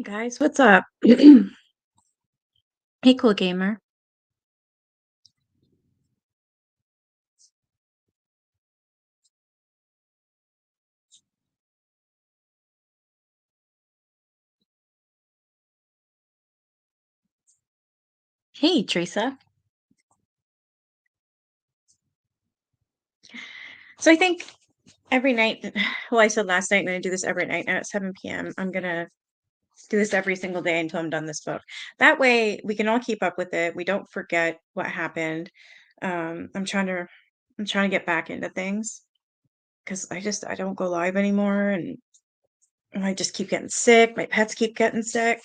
Guys, what's up? Hey, cool gamer. Hey, Teresa. So I think every night, well, I said last night, and I do this every night now at 7 p.m. I'm gonna do this every single day until I'm done this book. That way we can all keep up with it. We don't forget what happened. Um, I'm trying to I'm trying to get back into things because I don't go live anymore and I just keep getting sick. My pets keep getting sick.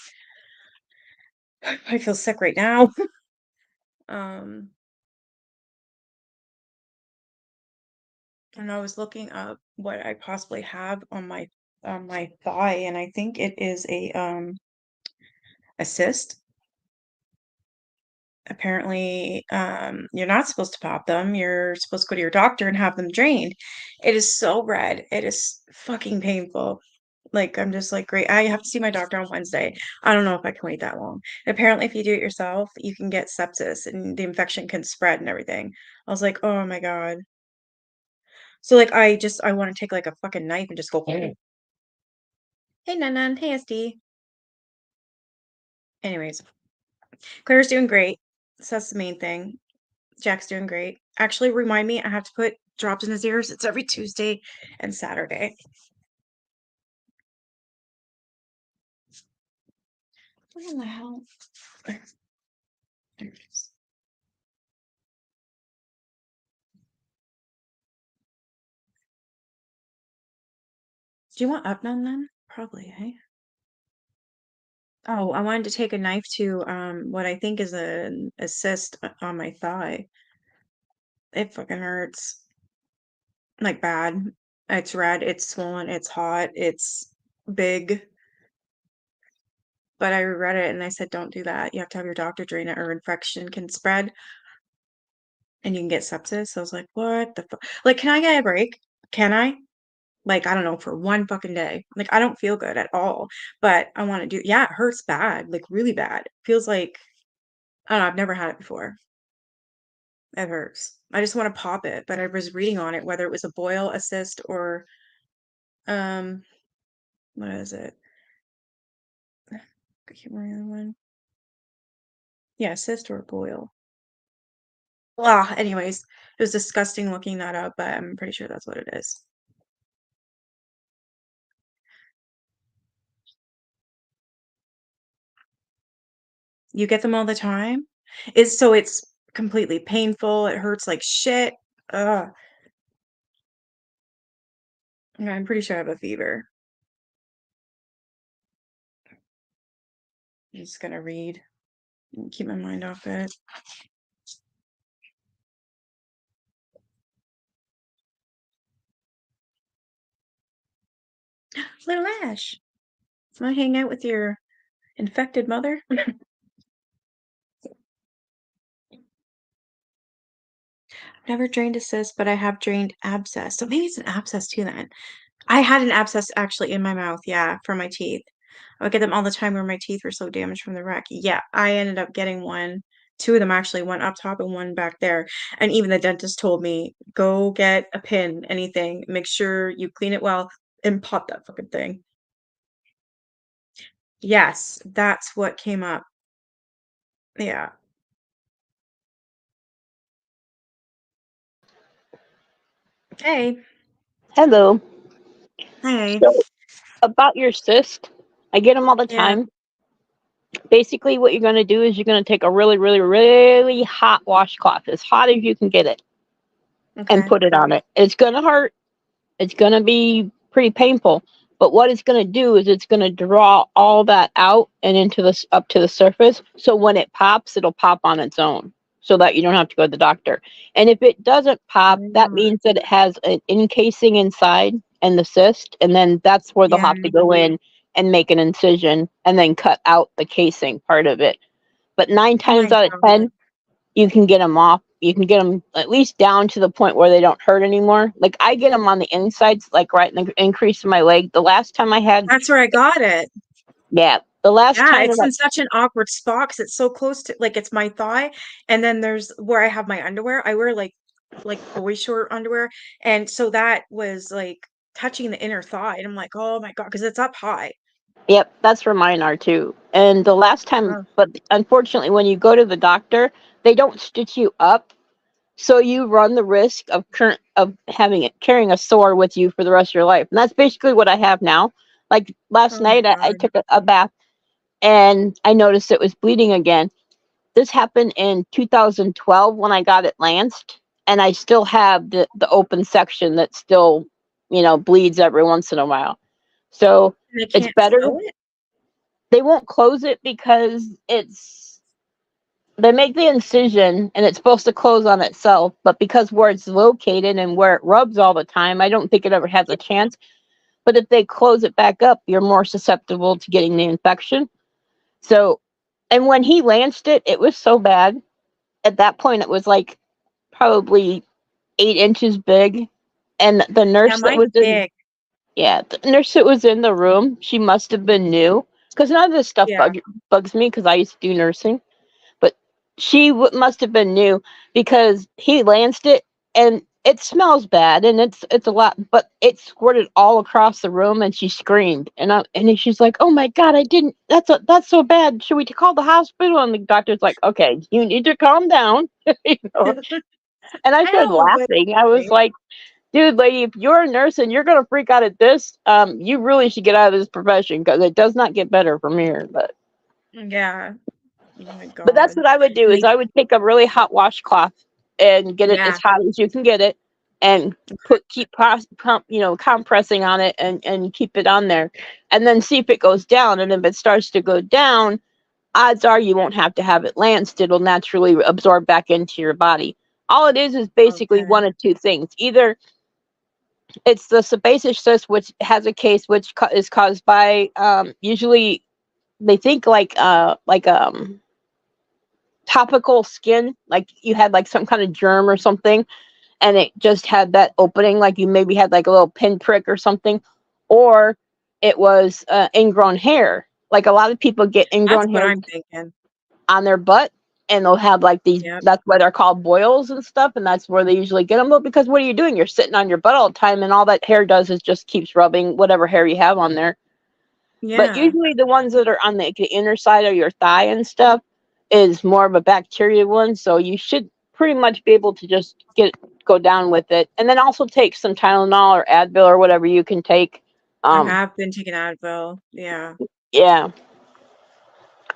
I feel sick right now. Um, and I was looking up what I possibly have on my thigh, and I think it is a cyst. Apparently, you're not supposed to pop them. You're supposed to go to your doctor and have them drained. It is so red. It is fucking painful. Like, I'm just like, great. I have to see my doctor on Wednesday. I don't know if I can wait that long. Apparently, if you do it yourself, you can get sepsis and the infection can spread and everything. I was like, oh my God. So like I want to take like a fucking knife and just go, hey Nanan, hey SD. Anyways, Claire's doing great. So that's the main thing. Jack's doing great. Actually, remind me, I have to put drops in his ears. It's every Tuesday and Saturday. What in the hell? There it is. Do you want up none then? Probably, hey? Oh, I wanted to take a knife to what I think is a cyst on my thigh. It fucking hurts. Like bad. It's red, it's swollen, it's hot, it's big. But I read it and I said, don't do that. You have to have your doctor drain it or infection can spread and you can get sepsis. So I was like, what the fuck? Like, can I get a break? Can I? Like, I don't know, for one fucking day. Like, I don't feel good at all. But I want to do, yeah, it hurts bad, like really bad. Feels like, I don't know, I've never had it before. It hurts. I just want to pop it. But I was reading on it, whether it was a boil, a cyst, or um, what is it? I can't remember the other one. Yeah, cyst or boil. Ah, anyways, it was disgusting looking that up, but I'm pretty sure that's what it is. You get them all the time? It's completely painful, it hurts like shit. Ugh. Yeah, I'm pretty sure I have a fever. I'm just gonna read and keep my mind off it. Little Ash, wanna hang out with your infected mother? Never drained a cyst, but I have drained abscess. So maybe it's an abscess too then. I had an abscess actually in my mouth, yeah, for my teeth. I would get them all the time where my teeth were so damaged from the wreck. Yeah, I ended up getting one, two of them actually, one up top and one back there. And even the dentist told me, go get a pin, anything, make sure you clean it well and pop that fucking thing. Yes, that's what came up. Yeah. Hey. Hello. Hey. So, about your cyst, I get them all the Yeah. time. Basically, what you're going to do is you're going to take a really, really, really hot washcloth, as hot as you can get it, and Okay. put it on it. It's going to hurt. It's going to be pretty painful. But what it's going to do is it's going to draw all that out and into this up to the surface. So when it pops, it'll pop on its own, so that you don't have to go to the doctor. And if it doesn't pop, that Mm, means that it has an encasing inside and the cyst, and then that's where they'll yeah. have to go in and make an incision and then cut out the casing part of it. But nine Oh times my out of God. 10, you can get them off. You can get them at least down to the point where they don't hurt anymore. Like, I get them on the insides, like right in the increase of my leg. The last time I had, That's where I got it. yeah, The last Yeah, time it's that in such an awkward spot 'cause it's so close to like it's my thigh, and then there's where I have my underwear. I wear like boy short underwear, and so that was like touching the inner thigh, and I'm like, oh my God, because it's up high. Yep, that's where mine are too. And the last time, Oh, but unfortunately, when you go to the doctor, they don't stitch you up, so you run the risk of current of having it carrying a sore with you for the rest of your life. And that's basically what I have now. Like last oh my night, I God. took a bath and I noticed it was bleeding again. This happened in 2012 when I got it lanced, and I still have the open section that still, bleeds every once in a while. So And they it's can't better. sew it? They won't close it because they make the incision and it's supposed to close on itself, but because where it's located and where it rubs all the time, I don't think it ever has a chance. But if they close it back up, you're more susceptible to getting the infection. So, and when he lanced it, it was so bad. At that point, it was like probably 8 inches big. And the Yeah, nurse that mine's was in, big. yeah, the nurse that was in the room, she must have been new because none of this stuff Yeah. bugs me because I used to do nursing. But she must have been new because he lanced it and it smells bad and it's a lot, but it squirted all across the room and she screamed and she's like, "Oh my God, I didn't. That's so bad. Should we call the hospital?" And the doctor's like, "Okay, you need to calm down." you know. And I I started know, but laughing. I was like, "Dude, lady, if you're a nurse and you're gonna freak out at this, you really should get out of this profession because it does not get better from here." yeah. Oh my But that's God. what I would do And is they I would take a really hot washcloth and get it as yeah. hot as you can get it and compressing on it and keep it on there and then see if it goes down. And if it starts to go down, odds are you won't have to have it lanced. It'll naturally absorb back into your body. All it is basically Okay. one of two things. Either it's the sebaceous cyst, which has a case which is caused by usually they think like topical skin, like you had like some kind of germ or something, and it just had that opening, like you maybe had like a little pinprick or something, or it was ingrown hair. Like a lot of people get That's ingrown what hair I'm thinking. on their butt, and they'll have like these. Yep. That's why they're called boils and stuff, and that's where they usually get them. But because what are you doing? You're sitting on your butt all the time, and all that hair does is just keeps rubbing whatever hair you have on there. But Yeah. usually the ones that are on the inner side of your thigh and stuff is more of a bacteria one. So you should pretty much be able to just go down with it. And then also take some Tylenol or Advil or whatever you can take. I Um, have been taking Advil. Yeah. yeah.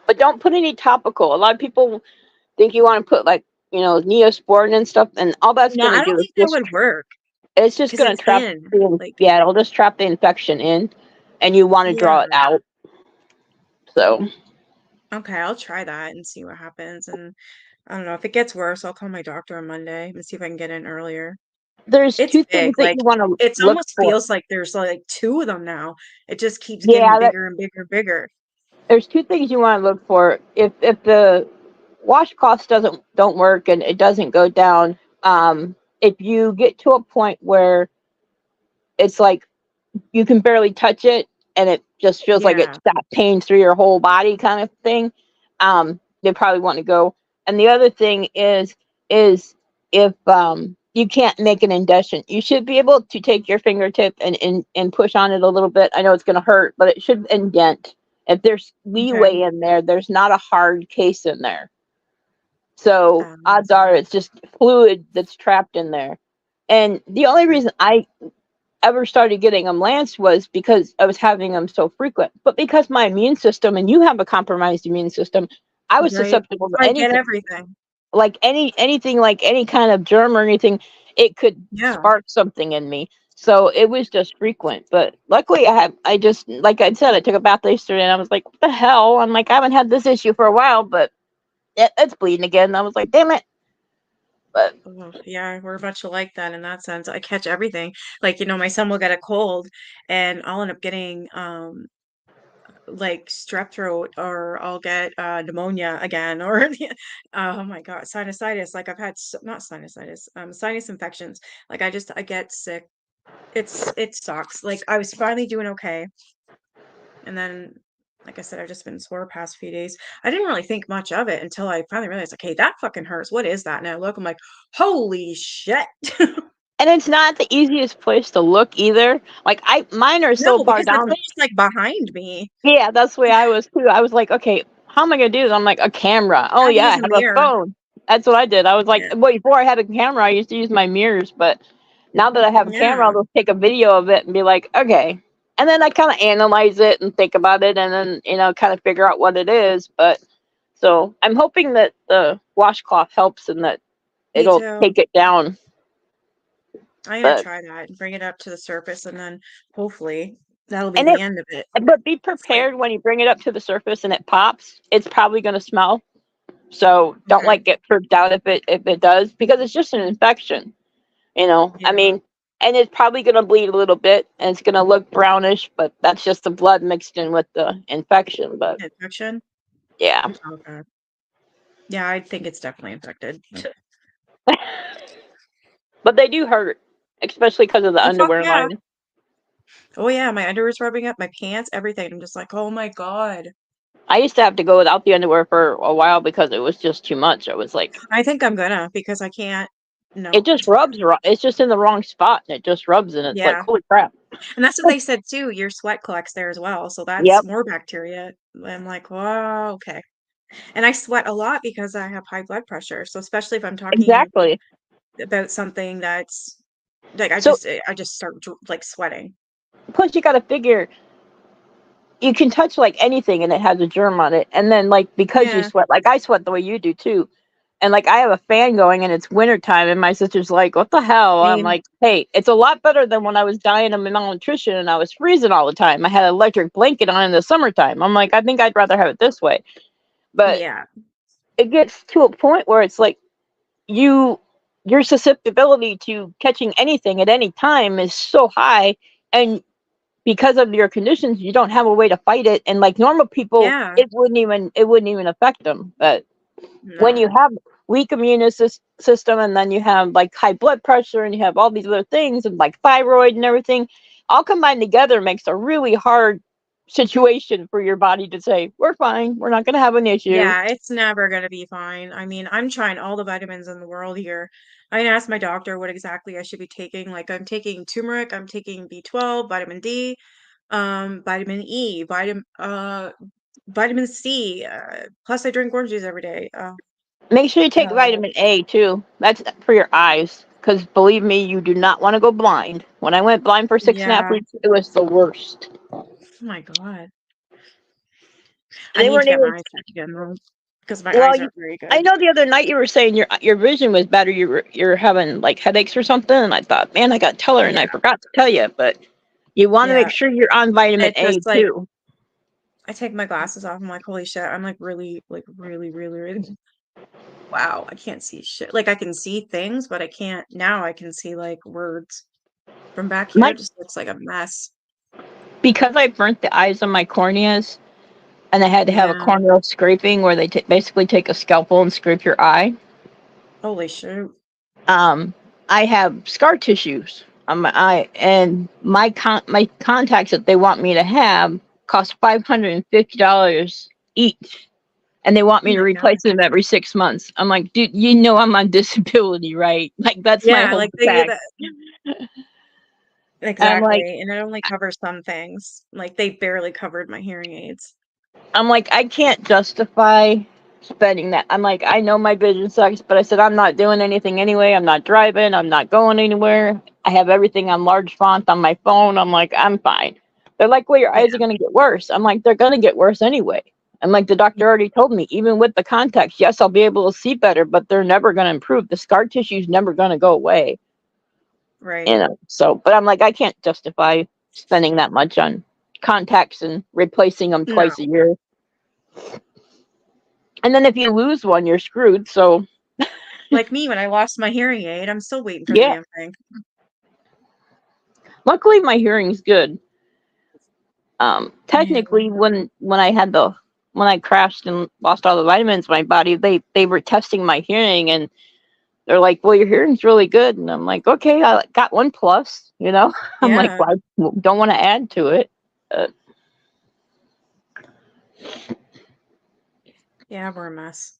But don't put any topical. A lot of people think you want to put like, Neosporin and stuff, and all that's No, gonna I do don't is think that would work it's just because gonna it's trap thin. Like, yeah, it'll just trap the infection in and you want to yeah. draw it out. So Okay, I'll try that and see what happens. And I don't know if it gets worse, I'll call my doctor on Monday and see if I can get in earlier. there's It's two big. things that Like, you want to it's look almost for. feels like there's like two of them now. It just keeps getting Yeah, bigger and bigger and bigger. there's two things you want to look for. If the washcloths don't work and it doesn't go down, if you get to a point where it's like you can barely touch it and it just feels like Yeah. it's got pain through your whole body kind of thing, they probably want to go. And the other thing is if you can't make an indentation, you should be able to take your fingertip and push on it a little bit. I know it's going to hurt, but it should indent. If there's Okay. leeway in there, there's not a hard case in there. So Um, odds are it's just fluid that's trapped in there. And the only reason I ever started getting them lanced was because I was having them so frequent. But because my immune system, and you have a compromised immune system, I was right. susceptible to I get anything, everything. like anything, like any kind of germ or anything. It could Yeah. spark something in me. So it was just frequent. But luckily, I just, like I said, I took a bath yesterday and I was like, what the hell? I'm like, I haven't had this issue for a while, but it's bleeding again. And I was like, damn it. But Oh, yeah, we're much alike then in that sense. I catch everything. Like, my son will get a cold and I'll end up getting like strep throat or I'll get pneumonia again or oh my God, sinusitis. Like I've had not sinusitis, sinus infections. Like I get sick. It sucks. Like I was finally doing okay and then like I said, I've just been sore past few days. I didn't really think much of it until I finally realized, like, hey, that fucking hurts. What is that? And I look, I'm like, holy shit. And it's not the easiest place to look either. Like mine are so No, far because it's down. almost like behind me. Yeah, that's the way I was too. I was like, okay, how am I gonna do this? I'm like, a camera. I Oh had to yeah, I use a have a mirror. phone. That's what I did. I was like, Yeah. well, before I had a camera, I used to use my mirrors, but now that I have a camera, Yeah. I'll just take a video of it and be like, okay. And then I kind of analyze it and think about it, and then kind of figure out what it is. But so I'm hoping that the washcloth helps and that Me it'll too. take it down. I'm gonna But try that and bring it up to the surface, and then hopefully that'll be and the end of it. but be It's like, prepared when you bring it up to the surface and it pops. It's probably going to smell. So don't okay. like get freaked out if it does, because it's just an infection. I Yeah. mean, and it's probably going to bleed a little bit and it's going to look brownish, but that's just the blood mixed in with the infection. But Infection? yeah. Okay. Yeah, I think it's definitely infected. But they do hurt, especially because of the Oh, fuck underwear yeah. line. Oh, yeah, my underwear's rubbing up, my pants, everything. I'm just like, oh my God. I used to have to go without the underwear for a while because it was just too much. I was like, I think I'm gonna because I can't. it No. just rubs. It's just in the wrong spot and it just rubs, and it's like, Yeah. holy crap. And that's what they said too. Your sweat collects there as well. So that's Yep, more bacteria. I'm like, whoa, okay. And I sweat a lot because I have high blood pressure. So especially if I'm talking exactly. about something that's like, So I just start like sweating. plus you got to figure you can touch like anything and it has a germ on it, and then like because you Yeah. sweat, like I sweat the way you do too, and like I have a fan going and it's wintertime and my sister's like, what the hell? I'm Same. like, hey, it's a lot better than when I was dying of malnutrition and I was freezing all the time. I had an electric blanket on in the summertime. I'm like, I think I'd rather have it this way. But Yeah. it gets to a point where it's like you your susceptibility to catching anything at any time is so high, and because of your conditions you don't have a way to fight it, and like normal people Yeah. it wouldn't even affect them. But when you No. have weak immune system, and then you have like high blood pressure and you have all these other things and like thyroid and everything all combined together, makes a really hard situation for your body to say, we're fine, we're not going to have an issue. Yeah, it's never gonna be fine. I mean, I'm trying all the vitamins in the world here. I asked my doctor what exactly I should be taking. Like I'm taking turmeric, I'm taking B12, vitamin D, vitamin E, vitamin C. Plus I drink orange juice every day. Make sure you take Uh, vitamin A too. That's for your eyes. Because believe me, you do not want to go blind. When I went blind for 6.5 yeah. weeks, it was the worst. Oh my God. I They need to weren't get even. my eyes checked again though, because my Well, eyes aren't very I good. know the other night you were saying your vision was better. You're having like headaches or something, and I thought, man, I got to tell her, and Yeah, I forgot to tell you. But you want to make yeah. sure you're on vitamin It A just like too. I take my glasses off. I'm like, holy shit. I'm like really. Wow, I can't see shit. Like I can see things, but I can't now I can see like words. From back here, My it just looks like a mess. Because I burnt the eyes on my corneas, and I had to have a Yeah. corneal scraping where they basically take a scalpel and scrape your eye. Holy shoot. um, I have scar tissues on my eye, and my contacts that they want me to have cost $550 each, and they want Oh me to my God. replace them every 6 months. I'm like, dude, I'm on disability, right? Like that's my Yeah, whole like they tax. that I'm like, exactly. And it only covers some things. Like they barely covered my hearing aids. I can't justify spending that. I'm like, I know my vision sucks, but I said I'm not doing anything anyway. I'm not driving. I'm not going anywhere. I have everything on large font on my phone. I'm like, I'm fine. They're like, well, your Yeah. eyes are gonna get worse. I'm like, they're gonna get worse anyway. I'm like, the doctor already told me, even with the contacts, yes, I'll be able to see better, but they're never gonna improve. The scar tissue's never gonna go away. Right. So, but I'm like, I can't justify spending that much on contacts and replacing them No. twice a year. And then if you lose one, you're screwed. So Like me when I lost my hearing aid, I'm still waiting for the yeah, damn thing. luckily my hearing's good. Yeah. Technically, when I crashed and lost all the vitamins in my body, they were testing my hearing, and they're like, "Well, your hearing's really good," and I'm like, "Okay, I got one plus." I'm like, Yeah. "Well, I don't want to add to it." Uh, Yeah, we're a mess.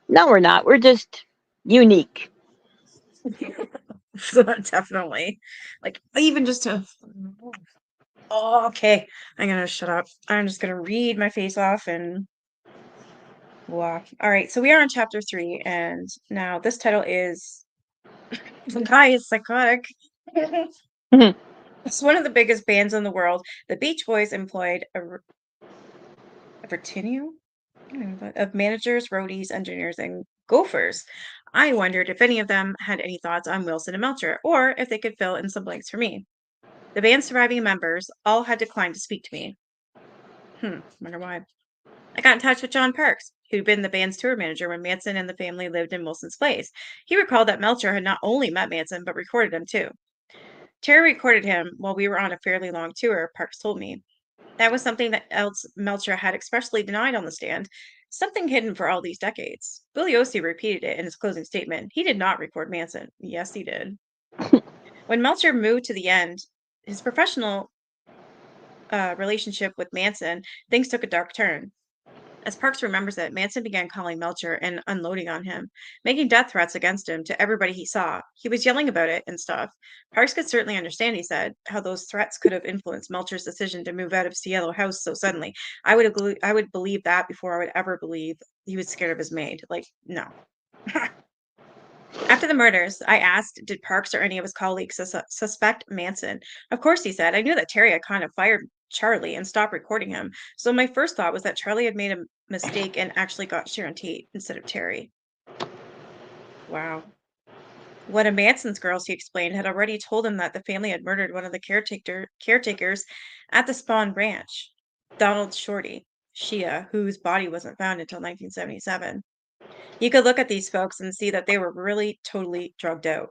No, we're not. We're just unique. So definitely. Like, even just to. Oh, okay. I'm gonna shut up. I'm just gonna read my face off and walk. All right, so we are on chapter 3, and now this title is The Guy is Psychotic. It's one of the biggest bands in the world. The Beach Boys employed a retinue of managers, roadies, engineers, and gophers. I wondered if any of them had any thoughts on Wilson and Melcher, or if they could fill in some blanks for me. The band's surviving members all had declined to speak to me. Wonder why. I got in touch with John Parks, who'd been the band's tour manager when Manson and the family lived in Wilson's place. He recalled that Melcher had not only met Manson, but recorded him too. Terry recorded him while we were on a fairly long tour, Parks told me. That was something that else Melcher had expressly denied on the stand, something hidden for all ththese decades. Bugliosi repeated it in his closing statement. He did not record Manson. Yes, he did. When Melcher moved to the end, his professional relationship with Manson, things took a dark turn. As Parks remembers it, Manson began calling Melcher and unloading on him, making death threats against him to everybody he saw. He was yelling about it and stuff. Parks could certainly understand, he said, how those threats could have influenced Melcher's decision to move out of Cielo House so suddenly. I would believe that before I would ever believe he was scared of his maid. Like, no. After the murders, I asked, did Parks or any of his colleagues suspect Manson? Of course, he said. I knew that Terry had kind of fired Charlie and stopped recording him. So my first thought was that Charlie had made a mistake and actually got Sharon Tate instead of Terry. Wow. One of Manson's girls, he explained, had already told him that the family had murdered one of the caretakers at the Spawn Ranch, Donald Shia, whose body wasn't found until 1977. You could look at these folks and see that they were really totally drugged out.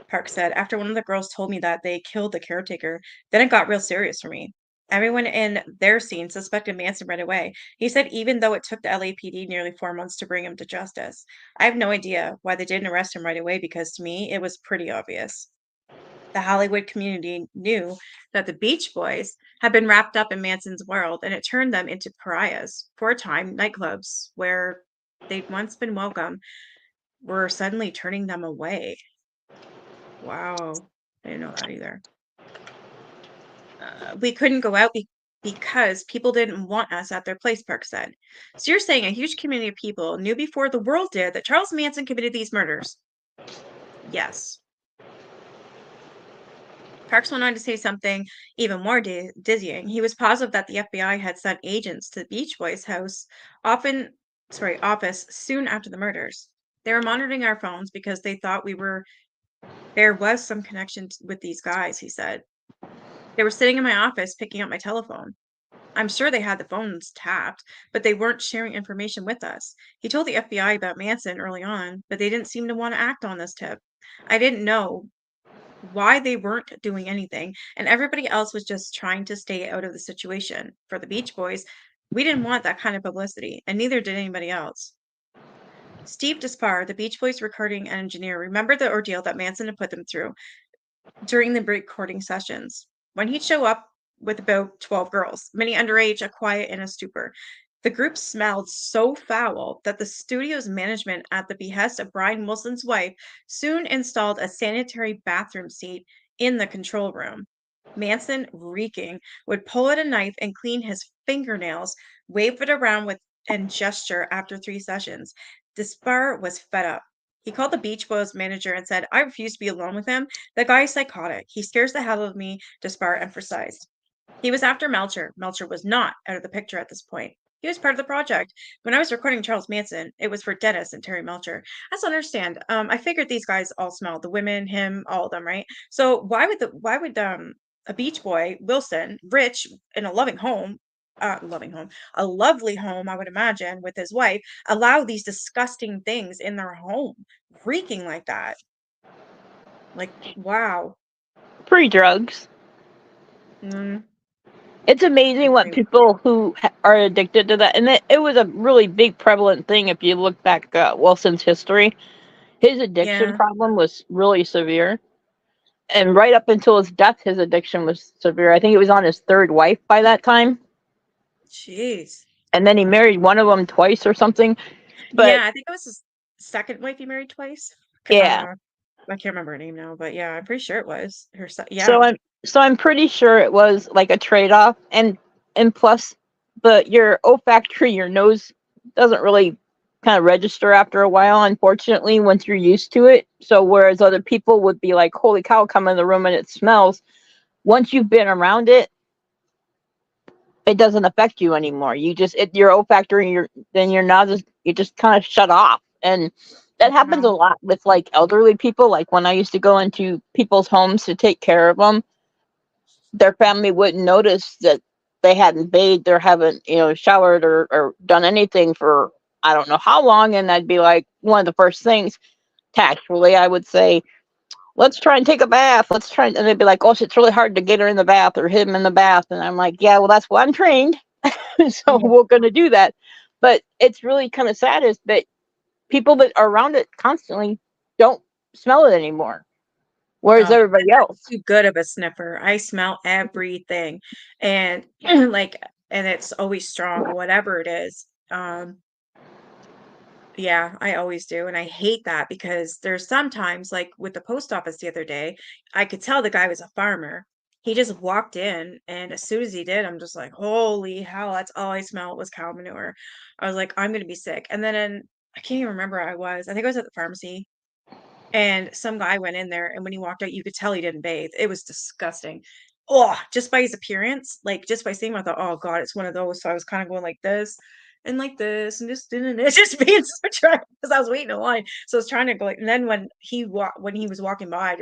Park said, after one of the girls told me that they killed the caretaker, then it got real serious for me. Everyone in their scene suspected Manson right away. He said even though it took the LAPD nearly 4 months to bring him to justice. I have no idea why they didn't arrest him right away because to me, it was pretty obvious. The Hollywood community knew that the Beach Boys had been wrapped up in Manson's world, and it turned them into pariahs. For a time, nightclubs, where they'd once been welcome, were suddenly turning them away. Wow. I didn't know that either. We couldn't go out because people didn't want us at their place, Park said. So you're saying a huge community of people knew before the world did that Charles Manson committed these murders? Yes. Parks went on to say something even more dizzying. He was positive that the FBI had sent agents to the Beach Boys' office soon after the murders. They were monitoring our phones because they thought there was some connection with these guys, he said. They were sitting in my office picking up my telephone. I'm sure they had the phones tapped, but they weren't sharing information with us. He told the FBI about Manson early on, but they didn't seem to want to act on this tip. I didn't know why they weren't doing anything, and everybody else was just trying to stay out of the situation. For the Beach Boys, we didn't want that kind of publicity, and neither did anybody else. Steve Despar, the Beach Boys recording engineer, remembered the ordeal that Manson had put them through during the recording sessions. When he'd show up with about 12 girls, many underage, a quiet, and a stupor. The group smelled so foul that the studio's management, at the behest of Brian Wilson's wife, soon installed a sanitary bathroom seat in the control room. Manson, reeking, would pull out a knife and clean his fingernails, wave it around and gesture after 3 sessions. Despar was fed up. He called the Beach Boys manager and said, I refuse to be alone with him. The guy's psychotic. He scares the hell out of me, Despar emphasized. He was after Melcher. Melcher was not out of the picture at this point. He was part of the project. When I was recording Charles Manson, it was for Dennis and Terry Melcher. I don't understand. I figured these guys all smelled the women, him, all of them, right? So why would a Beach Boy, Wilson, rich in a a lovely home, I would imagine, with his wife, allow these disgusting things in their home, reeking like that? Like, wow. Free drugs. Mm, It's amazing what agree. people who are addicted to that, and it was a really big prevalent thing if you look back at Wilson's history. His addiction Yeah. problem was really severe, and right up until his death, his addiction was severe. I think it was on his third wife by that time. Jeez. And then he married one of them twice or something. But Yeah, I think it was his second wife he married twice. yeah, I can't remember her name now, but yeah, I'm pretty sure it was her so yeah. I'm pretty sure it was like a trade-off. And plus your olfactory, your nose doesn't really kind of register after a while, unfortunately, once you're used to it. So whereas other people would be like, holy cow, come in the room and it smells, once you've been around it, it doesn't affect you anymore. You just your olfactory, your nose, you just kind of shut off. And that happens a Wow. lot with like elderly people. Like when I used to go into people's homes to take care of them, their family wouldn't notice that they hadn't bathed or haven't, showered or done anything for I don't know how long. And I'd be like, one of the first things, tactfully, I would say, let's try and take a bath. Let's try. And they'd be like, oh, it's really hard to get her in the bath or hit him in the bath. And I'm like, yeah, well, that's why I'm trained. So Yeah. we're going to do that. But it's really kind of sad is that people that are around it constantly don't smell it anymore. Whereas Oh, everybody else. too good of a sniffer. I smell everything. And like and it's always strong, whatever it is. Yeah, I always do. And I hate that because there's sometimes, like with the post office the other day, I could tell the guy was a farmer. He just walked in, and as soon as he did, I'm just like, holy hell, that's all I smelled was cow manure. I was like, I'm gonna be sick. And then I can't even remember where I was. I think I was at the pharmacy, and some guy went in there, and when he walked out, you could tell he didn't bathe. It was disgusting. Oh, just by his appearance, like just by seeing him, I thought, oh God, it's one of those. So I was kind of going like this and just doing it, just being so trying because I was waiting in line. So I was trying to go like, and then when he was walking by,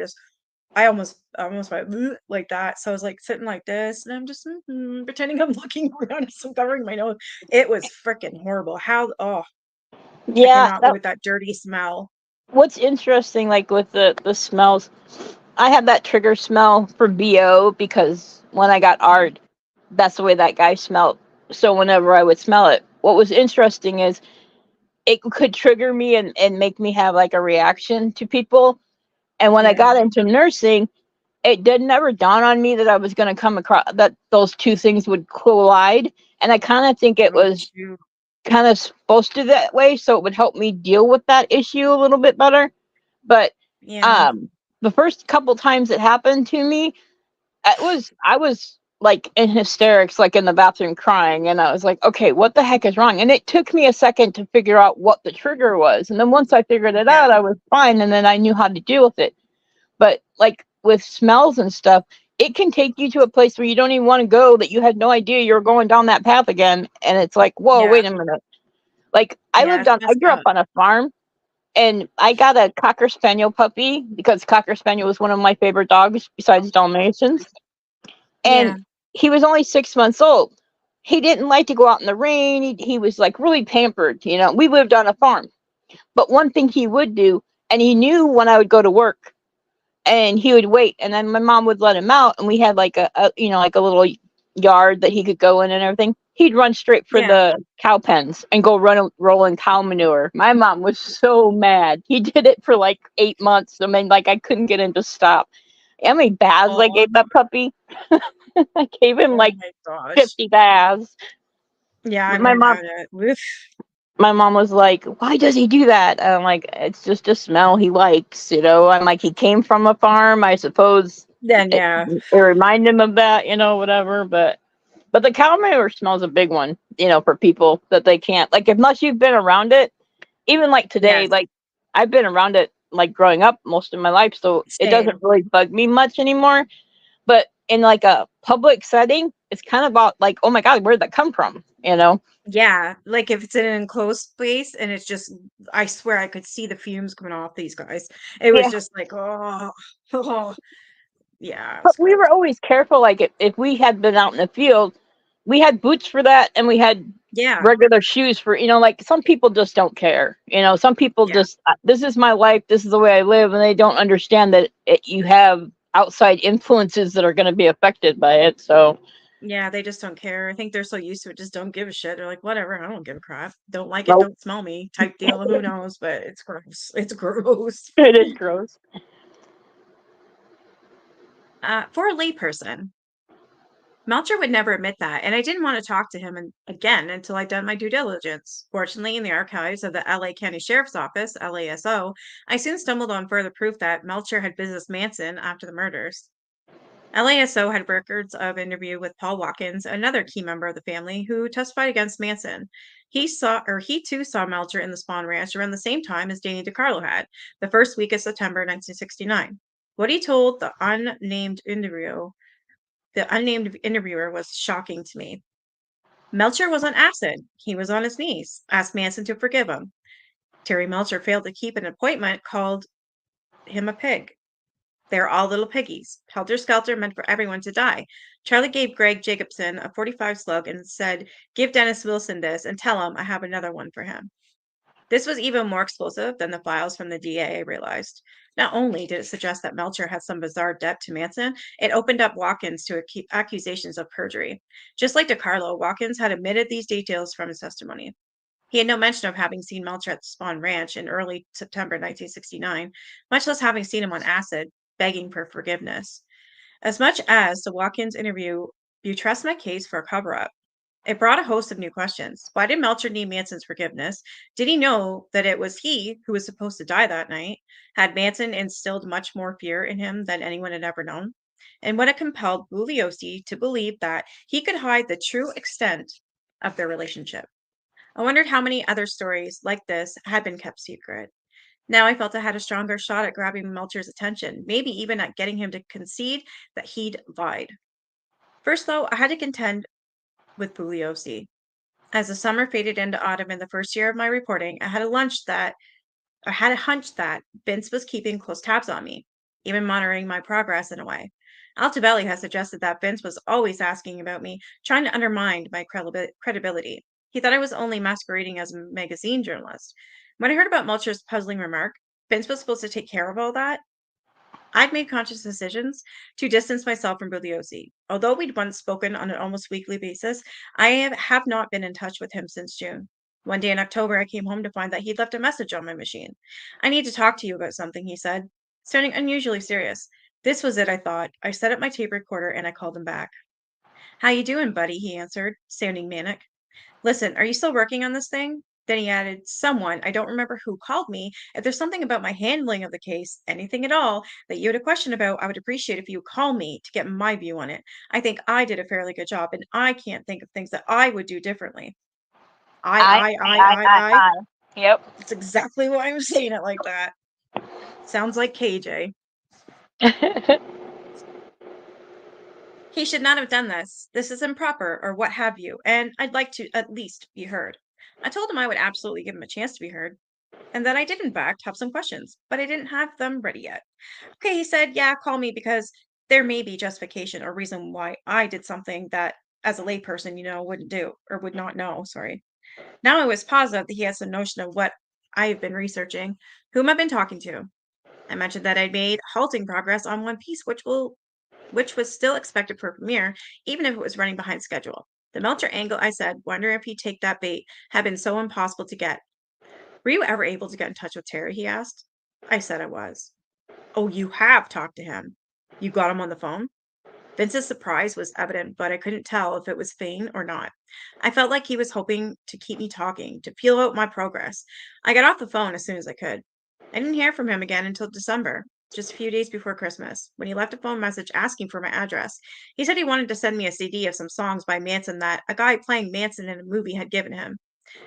I almost went "Bleh," like that. So I was like sitting like this, and I'm just pretending I'm looking around as I'm covering my nose. It was freaking horrible. I Yeah, cannot with that dirty smell. what's interesting, like with the smells, I have that trigger smell for BO because when I got ARD, that's the way that guy smelled. So whenever I would smell it, what was interesting is it could trigger me and make me have like a reaction to people. And when I Yeah. got into nursing, it did never dawn on me that I was going to come across that those two things would collide. And I kind of think it Oh, was shoot. kind of supposed to that way, so it would help me deal with that issue a little bit better. But Yeah. um, the first couple times it happened to me, I was like in hysterics, like in the bathroom crying, and I was like, okay, what the heck is wrong? And it took me a second to figure out what the trigger was, and then once I figured it Yeah. out, I was fine, and then I knew how to deal with it. But like with smells and stuff, it can take you to a place where you don't even want to go, that you had no idea you were going down that path again, and it's like, whoa, Yeah. wait a minute. Like Yeah, it's I messed grew up up. on a farm, and I got a Cocker Spaniel puppy because Cocker Spaniel was one of my favorite dogs besides Dalmatians. And Yeah. he was only 6 months old. He didn't like to go out in the rain. He was like really pampered. We lived on a farm. But one thing he would do, and he knew when I would go to work, and he would wait, and then my mom would let him out, and we had like like a little yard that he could go in and everything. He'd run straight for Yeah. the cow pens and go roll in cow manure. My mom was so mad. He did it for like 8 months. I mean, like I couldn't get him to stop. How many baths I Oh, gave that puppy? I gave him oh like my gosh. 50 baths. Yeah, But I've never had it. Oof. my mom was like, why does he do that? And I'm like, it's just a smell he likes. I'm like, he came from a farm. I suppose Then it, yeah. it reminded him of that, whatever. But the cow manure smell is a big one, for people that they can't, like, unless you've been around it, even like today, Yes. like I've been around it like growing up most of my life, so it doesn't Same. really bug me much anymore. But in like a public setting, it's kind of about like, oh my God, where'd that come from? Yeah, like if it's in an enclosed space and it's just I swear I could see the fumes coming off these guys. It was Yeah. just like, oh, oh, yeah, it But was we gross. were always careful. Like if we had been out in the field, we had boots for that, and we had Yeah, regular shoes for, like some people just don't care. Some people yeah, just, this is my life, this is the way I live, and they don't understand that you have outside influences that are going to be affected by it. So yeah, they just don't care. I think they're so used to it, just don't give a shit. They're like, whatever, I don't give a crap. Don't like it, nope, don't smell me type deal. Who knows? But it's gross. It's gross. it is gross. For a layperson, Melcher would never admit that, and I didn't want to talk to him again until I'd done my due diligence. Fortunately, in the archives of the LA County Sheriff's Office, LASO, I soon stumbled on further proof that Melcher had visited Manson after the murders. LASO had records of interview with Paul Watkins, another key member of the family, who testified against Manson. He too saw Melcher in the Spawn Ranch around the same time as Danny DiCarlo had, the first week of September 1969. What he told the unnamed interviewer was shocking to me. Melcher was on acid. He was on his knees, asked Manson to forgive him. Terry Melcher failed to keep an appointment, called him a pig. They're all little piggies. Helter Skelter meant for everyone to die. Charlie gave Greg Jacobson a .45 slug and said, "Give Dennis Wilson this and tell him I have another one for him." This was even more explosive than the files from the DA, I realized. Not only did it suggest that Melcher had some bizarre debt to Manson, it opened up Watkins to accusations of perjury. Just like DiCarlo, Watkins had admitted these details from his testimony. He had no mention of having seen Melcher at the Spawn Ranch in early September 1969, much less having seen him on acid, begging for forgiveness. As much as the Watkins interview buttressed my case for a cover up, it brought a host of new questions. Why did Melcher need Manson's forgiveness? Did he know that it was he who was supposed to die that night? Had Manson instilled much more fear in him than anyone had ever known? And what had compelled Bugliosi to believe that he could hide the true extent of their relationship? I wondered how many other stories like this had been kept secret. Now I felt I had a stronger shot at grabbing Melcher's attention, maybe even at getting him to concede that he'd lied. First, though, I had to contend with Bugliosi. As the summer faded into autumn in the first year of my reporting, I had a hunch that Vince was keeping close tabs on me, even monitoring my progress in a way. Altobelli has suggested that Vince was always asking about me, trying to undermine my credibility. He thought I was only masquerading as a magazine journalist. When I heard about Melcher's puzzling remark, Vince was supposed to take care of all that. I'd made conscious decisions to distance myself from Bugliosi. Although we'd once spoken on an almost weekly basis, have not been in touch with him since June. One day in October, I came home to find that he'd left a message on my machine. "I need to talk to you about something," he said, sounding unusually serious. This was it, I thought. I set up my tape recorder and I called him back. "How you doing, buddy?" he answered, sounding manic. "Listen, are you still working on this thing?" Then he added, "Someone, I don't remember who, called me. If there's something about my handling of the case, anything at all, that you had a question about, I would appreciate if you call me to get my view on it. I think I did a fairly good job, and I can't think of things that I would do differently." I. I. Yep. That's exactly why I'm saying it like that. Sounds like KJ. "He should not have done this. This is improper, or what have you, and I'd like to at least be heard." I told him I would absolutely give him a chance to be heard, and that I did, in fact, have some questions, but I didn't have them ready yet. "Okay," he said, "yeah, call me because there may be justification or reason why I did something that, as a layperson, wouldn't do, or would not know, sorry." Now I was positive that he has some notion of what I've been researching, whom I've been talking to. I mentioned that I'd made halting progress on One Piece, which was still expected for premiere, even if it was running behind schedule. The Melcher angle, I said, wondering if he'd take that bait, had been so impossible to get. "Were you ever able to get in touch with Terry?" he asked. I said I was. "Oh, you have talked to him? You got him on the phone?" Vince's surprise was evident, but I couldn't tell if it was feigned or not. I felt like he was hoping to keep me talking, to feel out my progress. I got off the phone as soon as I could. I didn't hear from him again until December, just a few days before Christmas, when he left a phone message asking for my address. He said he wanted to send me a CD of some songs by Manson that a guy playing Manson in a movie had given him.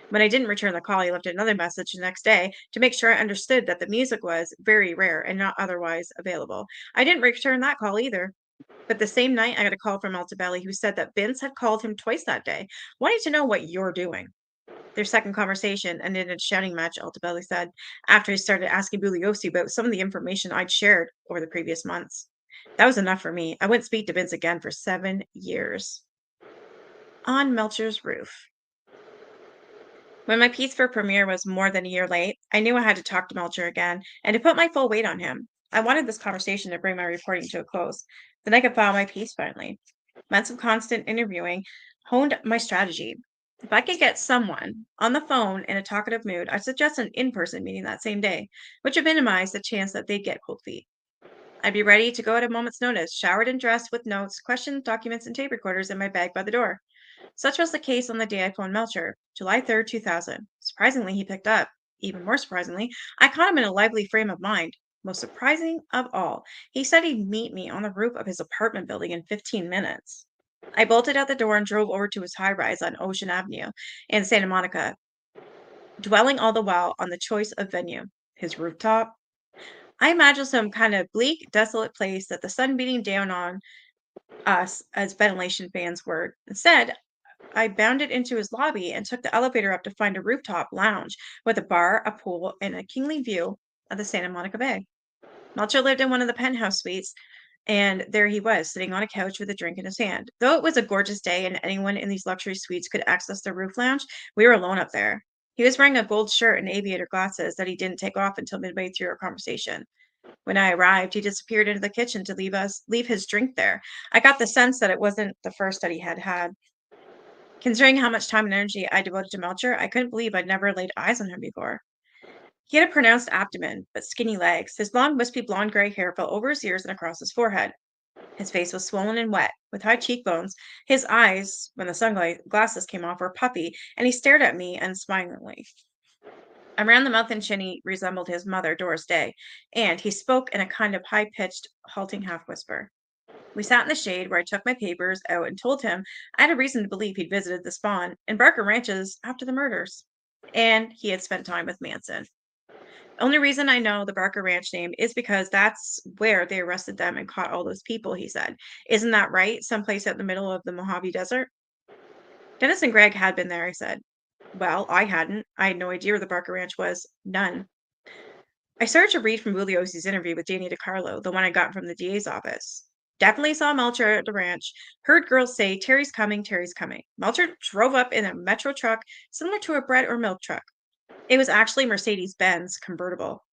When I didn't return the call, he left another message the next day to make sure I understood that the music was very rare and not otherwise available. I didn't return that call either. But the same night, I got a call from Altobelli, who said that Vince had called him twice that day, wanting to know what you're doing. Their second conversation ended in a shouting match, Altobelli said, after he started asking Bugliosi about some of the information I'd shared over the previous months. That was enough for me. I wouldn't speak to Vince again for 7 years. On Melcher's Roof. When my piece for premiere was more than a year late, I knew I had to talk to Melcher again and to put my full weight on him. I wanted this conversation to bring my reporting to a close. Then I could file my piece finally. Months of constant interviewing honed my strategy. If I could get someone on the phone in a talkative mood, I'd suggest an in person meeting that same day, which would minimize the chance that they'd get cold feet. I'd be ready to go at a moment's notice, showered and dressed with notes, questions, documents, and tape recorders in my bag by the door. Such was the case on the day I phoned Melcher, July 3rd, 2000. Surprisingly, he picked up. Even more surprisingly, I caught him in a lively frame of mind. Most surprising of all, he said he'd meet me on the roof of his apartment building in 15 minutes. I bolted out the door and drove over to his high rise on Ocean Avenue in Santa Monica, dwelling all the while on the choice of venue. His rooftop? I imagined some kind of bleak, desolate place that the sun beating down on us as ventilation fans were. Instead, I bounded into his lobby and took the elevator up to find a rooftop lounge with a bar, a pool, and a kingly view of the Santa Monica Bay. Melcher lived in one of the penthouse suites, and there he was, sitting on a couch with a drink in his hand. Though it was a gorgeous day and anyone in these luxury suites could access the roof lounge, we were alone up there. He was wearing a gold shirt and aviator glasses that he didn't take off until midway through our conversation. When I arrived, he disappeared into the kitchen to leave his drink there. I got the sense that it wasn't the first that he had had. Considering how much time and energy I devoted to Melcher, I couldn't believe I'd never laid eyes on him before. He had a pronounced abdomen, but skinny legs. His long, wispy blonde gray hair fell over his ears and across his forehead. His face was swollen and wet, with high cheekbones. His eyes, when the sunglasses came off, were puffy, and he stared at me unsmilingly. Around the mouth and chin, he resembled his mother, Doris Day, and he spoke in a kind of high-pitched, halting half-whisper. We sat in the shade where I took my papers out and told him I had a reason to believe he'd visited the spawn in Barker Ranches after the murders, and he had spent time with Manson. Only reason I know the Barker Ranch name is because that's where they arrested them and caught all those people, he said. Isn't that right? Someplace out in the middle of the Mojave Desert? Dennis and Greg had been there, I said. Well, I hadn't. I had no idea where the Barker Ranch was. None. I started to read from Bugliosi's interview with Danny DiCarlo, the one I got from the DA's office. Definitely saw Melcher at the ranch. Heard girls say, Terry's coming, Terry's coming. Melcher drove up in a metro truck similar to a bread or milk truck. It was actually Mercedes-Benz convertible.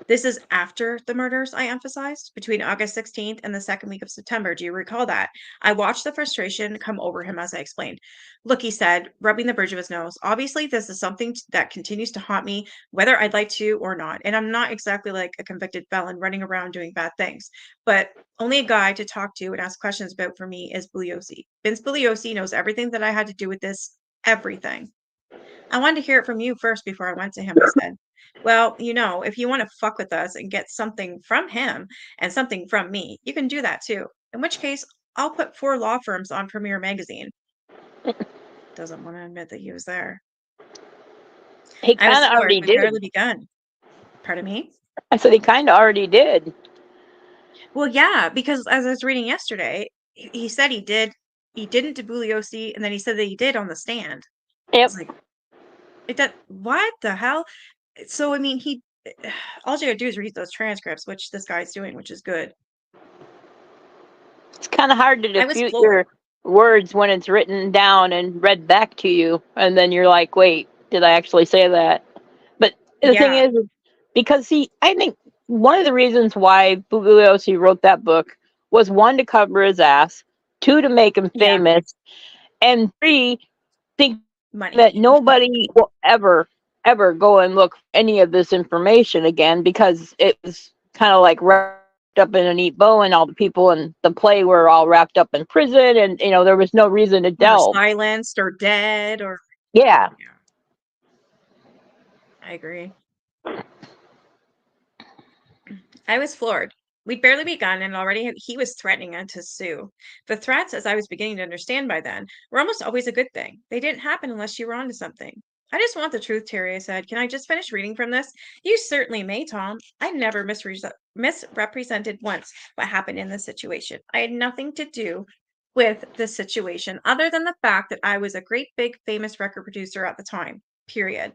This is after the murders, I emphasized, between August 16th and the second week of September. Do you recall that? I watched the frustration come over him as I explained. Look, he said, rubbing the bridge of his nose. Obviously, this is something that continues to haunt me, whether I'd like to or not. And I'm not exactly like a convicted felon running around doing bad things. But only a guy to talk to and ask questions about for me is Bugliosi. Vince Bugliosi knows everything that I had to do with this. Everything. I wanted to hear it from you first before I went to him, I said. Well, if you want to fuck with us and get something from him and something from me, you can do that too. In which case, I'll put 4 law firms on Premiere Magazine. Doesn't want to admit that he was there. He I was kind of floored. already We'd did. barely begun. Pardon me? I said he kind of already did. Well, yeah, because as I was reading yesterday, he said he didn't to Bugliosi, and then he said that he did on the stand. I Yep. was like, what the hell? So, I mean, all you gotta do is read those transcripts, which this guy's doing, which is good. It's kind of hard to I was dispute floored. your words when it's written down and read back to you, and then you're like, wait, did I actually say that? But the thing Yeah, is, because I think one of the reasons why Bugliosi wrote that book was, one, to cover his ass, two, to make him yeah, famous, and three, think money. that nobody will ever go and look for any of this information again, because it was kind of like wrapped up in a neat bow, and all the people in the play were all wrapped up in prison, and there was no reason to Or delve. silenced or dead or Yeah. yeah, I agree. I was floored. We'd barely begun, and already he was threatening to sue. The threats, as I was beginning to understand by then, were almost always a good thing. They didn't happen unless you were onto something. I just want the truth, Terry, I said. Can I just finish reading from this? You certainly may, Tom. I never misrepresented once what happened in this situation. I had nothing to do with this situation other than the fact that I was a great big famous record producer at the time. Period.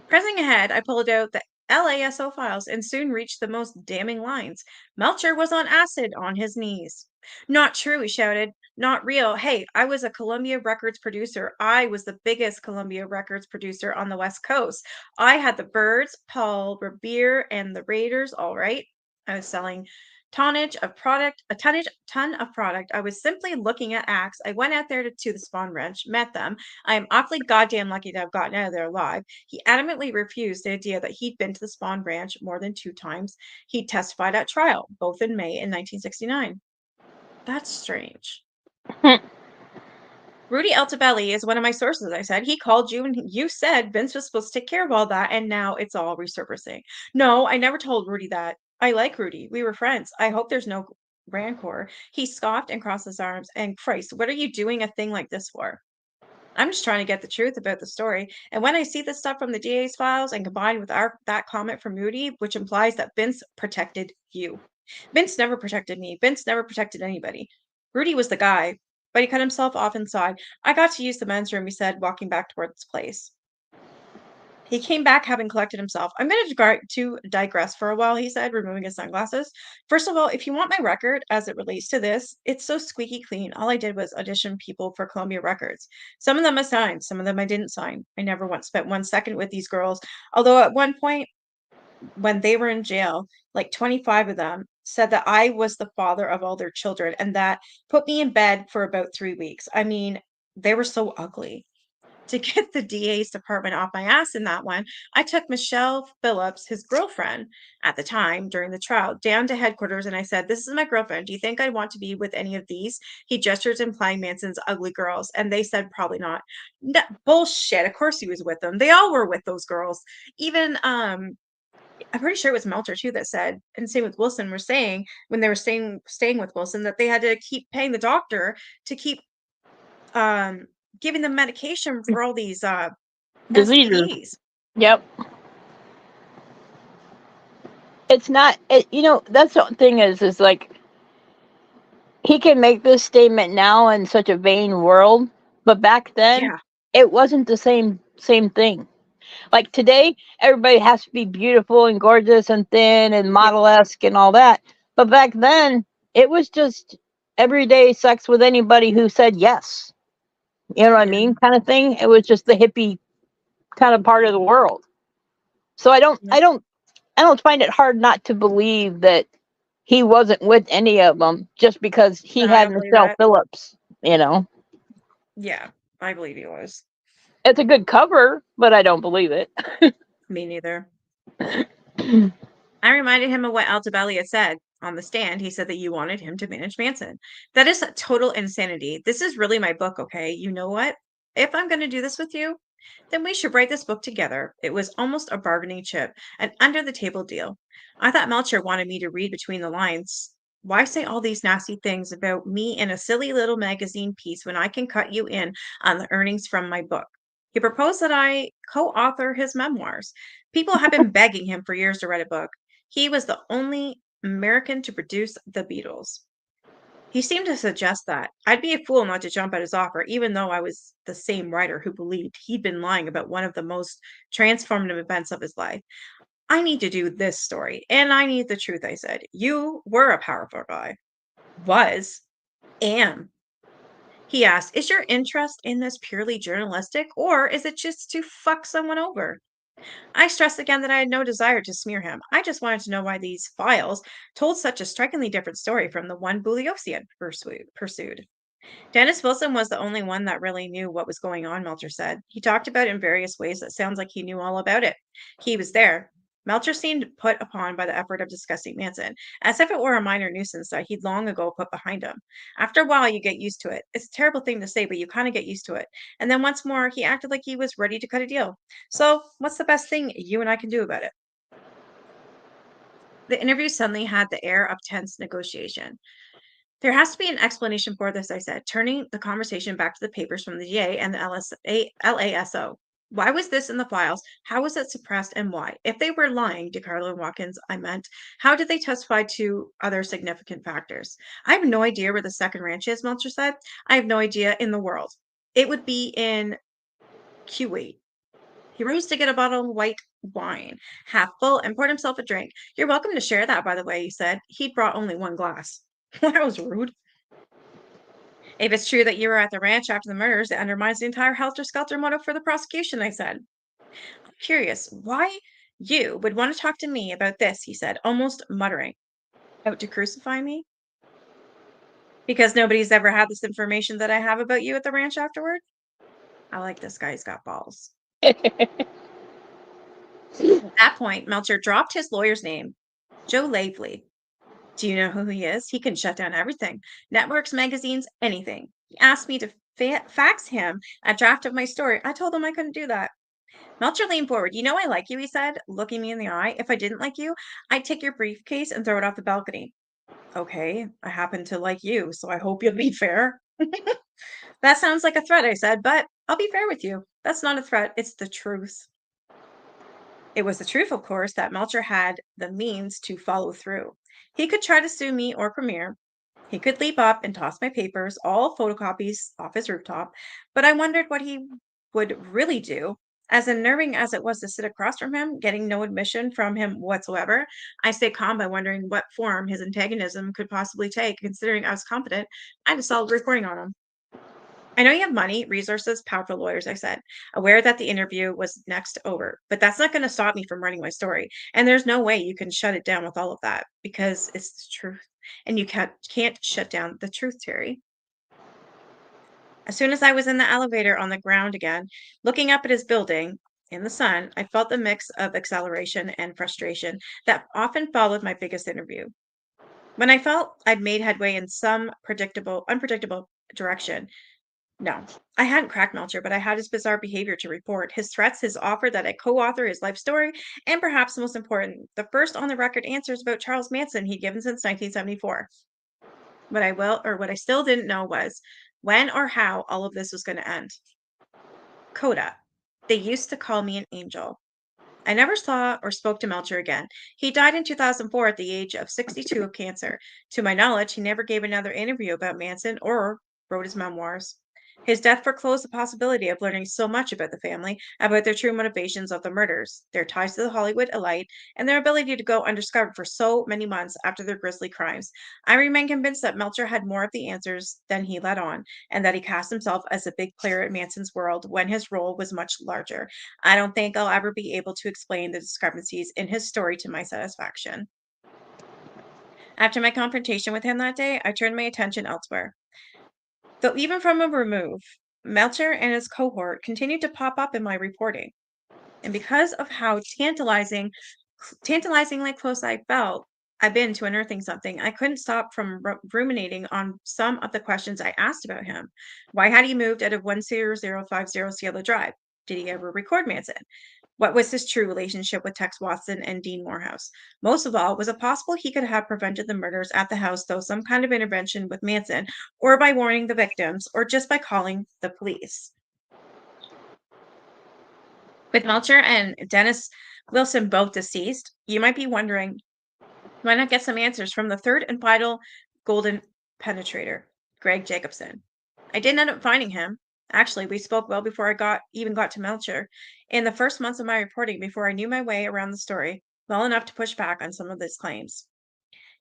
Pressing ahead, I pulled out the LASO files and soon reached the most damning lines. Melcher was on acid on his knees. Not true, he shouted. Not real. Hey, I was a Columbia Records producer. I was the biggest Columbia Records producer on the West Coast. I had the Byrds, Paul Revere, and the Raiders, all right. I was selling ton of product. I was simply looking at acts. I went out there to the spawn ranch, met them. I am awfully goddamn lucky to have gotten out of there alive. He adamantly refused the idea that he'd been to the spawn ranch more than 2 times. He testified at trial, both in May and 1969. That's strange. Rudy Altobelli is one of my sources. I said, he called you and you said Vince was supposed to take care of all that, and now it's all resurfacing. No, I never told Rudy that. I like Rudy. We were friends. I hope there's no rancor. He scoffed and crossed his arms. And Christ, what are you doing a thing like this for? I'm just trying to get the truth about the story. And when I see this stuff from the DA's files and combined with that comment from Rudy, which implies that Vince protected you. Vince never protected me. Vince never protected anybody. Rudy was the guy, but he cut himself off inside. I got to use the men's room, he said, walking back towards the place. He came back having collected himself. I'm going to digress for a while, he said, removing his sunglasses. First of all, if you want my record as it relates to this, it's so squeaky clean. All I did was audition people for Columbia Records. Some of them I signed, some of them I didn't sign. I never once spent 1 second with these girls. Although at one point, when they were in jail, like 25 of them said that I was the father of all their children, and that put me in bed for about 3 weeks. I mean, they were so ugly. To get the DA's department off my ass in that one, I took Michelle Phillips, his girlfriend at the time during the trial, down to headquarters and I said, "This is my girlfriend. Do you think I'd want to be with any of these?" He gestures implying Manson's ugly girls, and they said, "Probably not." No, bullshit. Of course he was with them. They all were with those girls. Even I'm pretty sure it was Melter too that said, and same with Wilson, were saying when they were staying with Wilson that they had to keep paying the doctor to keep um giving them medication for all these Diseases. STDs. Yep. It's not, that's the thing is like, he can make this statement now in such a vain world, but back then, Yeah. it wasn't the same thing. Like today, everybody has to be beautiful and gorgeous and thin and Yeah. model-esque and all that. But back then, it was just everyday sex with anybody who said yes. You know what I Yeah. mean? Kind of thing. It was just the hippie kind of part of the world. So Yeah. I don't find it hard not to believe that he wasn't with any of them just because No, he I had don't believe Michelle that. Phillips. You know, Yeah, I believe he was. it's a good cover, but I don't believe it. Me neither. I reminded him of what Altobelli had said on the stand. He said that you wanted him to manage Manson. That is total insanity. This is really my book, okay? You know what? If I'm going to do this with you, then we should write this book together. It was almost a bargaining chip, an under the table deal. I thought Melcher wanted me to read between the lines. Why say all these nasty things about me in a silly little magazine piece when I can cut you in on the earnings from my book? He proposed that I co author his memoirs. People have been begging him for years to write a book. He was the only American to produce the Beatles. He seemed to suggest that. I'd be a fool not to jump at his offer, even though I was the same writer who believed he'd been lying about one of the most transformative events of his life. I need to do this story, and I need the truth, I said. You were a powerful guy. Was. Am. He asked, "Is your interest in this purely journalistic, or is it just to fuck someone over?" I stressed again that I had no desire to smear him. I just wanted to know why these files told such a strikingly different story from the one Bugliosi had pursued. Dennis Wilson was the only one that really knew what was going on, Melcher said. He talked about it in various ways that sounds like he knew all about it. He was there. Melcher seemed put upon by the effort of discussing Manson, as if it were a minor nuisance that he'd long ago put behind him. After a while, you get used to it. It's a terrible thing to say, but you kind of get used to it. And then once more, he acted like he was ready to cut a deal. So, what's the best thing you and I can do about it? The interview suddenly had the air of tense negotiation. "There has to be an explanation for this," I said, turning the conversation back to the papers from the DA and the LASO. "Why was this in the files? How was it suppressed and why? If they were lying, DiCarlo and Watkins, I meant, how did they testify to other significant factors?" "I have no idea where the second ranch is," Melcher said. "I have no idea in the world. It would be in Kuwait." He rose to get a bottle of white wine, half full, and poured himself a drink. "You're welcome to share that, by the way," he said. He'd brought only one glass. That was rude. "If it's true that you were at the ranch after the murders, it undermines the entire helter-skelter motive for the prosecution," I said. "I'm curious why you would want to talk to me about this," he said, almost muttering. Out to crucify me? Because nobody's ever had this information that I have about you at the ranch afterward? I like this guy, he's got balls. At that point, Melcher dropped his lawyer's name, Joe Lavely. Do you know who he is? He can shut down everything. Networks, magazines, anything. He asked me to fax him a draft of my story. I told him I couldn't do that. Melcher leaned forward. You know I like you, he said, looking me in the eye. If I didn't like you, I'd take your briefcase and throw it off the balcony. Okay, I happen to like you, so I hope you'll be fair. That sounds like a threat, I said, but I'll be fair with you. That's not a threat, it's the truth. It was the truth, of course, that Melcher had the means to follow through. He could try to sue me or Premier. He could leap up and toss my papers, all photocopies, off his rooftop, but I wondered what he would really do. As unnerving as it was to sit across from him, getting no admission from him whatsoever, I stayed calm by wondering what form his antagonism could possibly take, considering I was confident I had a solid recording on him. I know you have money, resources, powerful lawyers, I said, aware that the interview was next over, but that's not going to stop me from writing my story. And there's no way you can shut it down with all of that because it's the truth. And you can't shut down the truth, Terry. As soon as I was in the elevator on the ground again, looking up at his building in the sun, I felt the mix of acceleration and frustration that often followed my biggest interview. When I felt I'd made headway in some unpredictable direction, no, I hadn't cracked Melcher, but I had his bizarre behavior to report, his threats, his offer that I co-author his life story, and perhaps the most important, the first on the record answers about Charles Manson he'd given since 1974. What I still didn't know was when or how all of this was going to end. Coda. They used to call me an angel. I never saw or spoke to Melcher again. He died in 2004 at the age of 62 of cancer. To my knowledge, he never gave another interview about Manson or wrote his memoirs. His death foreclosed the possibility of learning so much about the family, about their true motivations of the murders, their ties to the Hollywood elite, and their ability to go undiscovered for so many months after their grisly crimes. I remain convinced that Melcher had more of the answers than he let on, and that he cast himself as a big player in Manson's world when his role was much larger. I don't think I'll ever be able to explain the discrepancies in his story to my satisfaction. After my confrontation with him that day, I turned my attention elsewhere. Though even from a remove, Melcher and his cohort continued to pop up in my reporting. And because of how tantalizingly close I felt I've been to unearthing something, I couldn't stop from ruminating on some of the questions I asked about him. Why had he moved out of 10050 Cielo Drive? Did he ever record Manson? What was his true relationship with Tex Watson and Dean Morehouse? Most of all, was it possible he could have prevented the murders at the house through some kind of intervention with Manson, or by warning the victims, or just by calling the police? With Melcher and Dennis Wilson both deceased, you might be wondering, why not get some answers from the third and final golden penetrator, Greg Jacobson? I didn't end up finding him. Actually, we spoke well before I even got to Melcher. In the first months of my reporting, before I knew my way around the story, well enough to push back on some of his claims.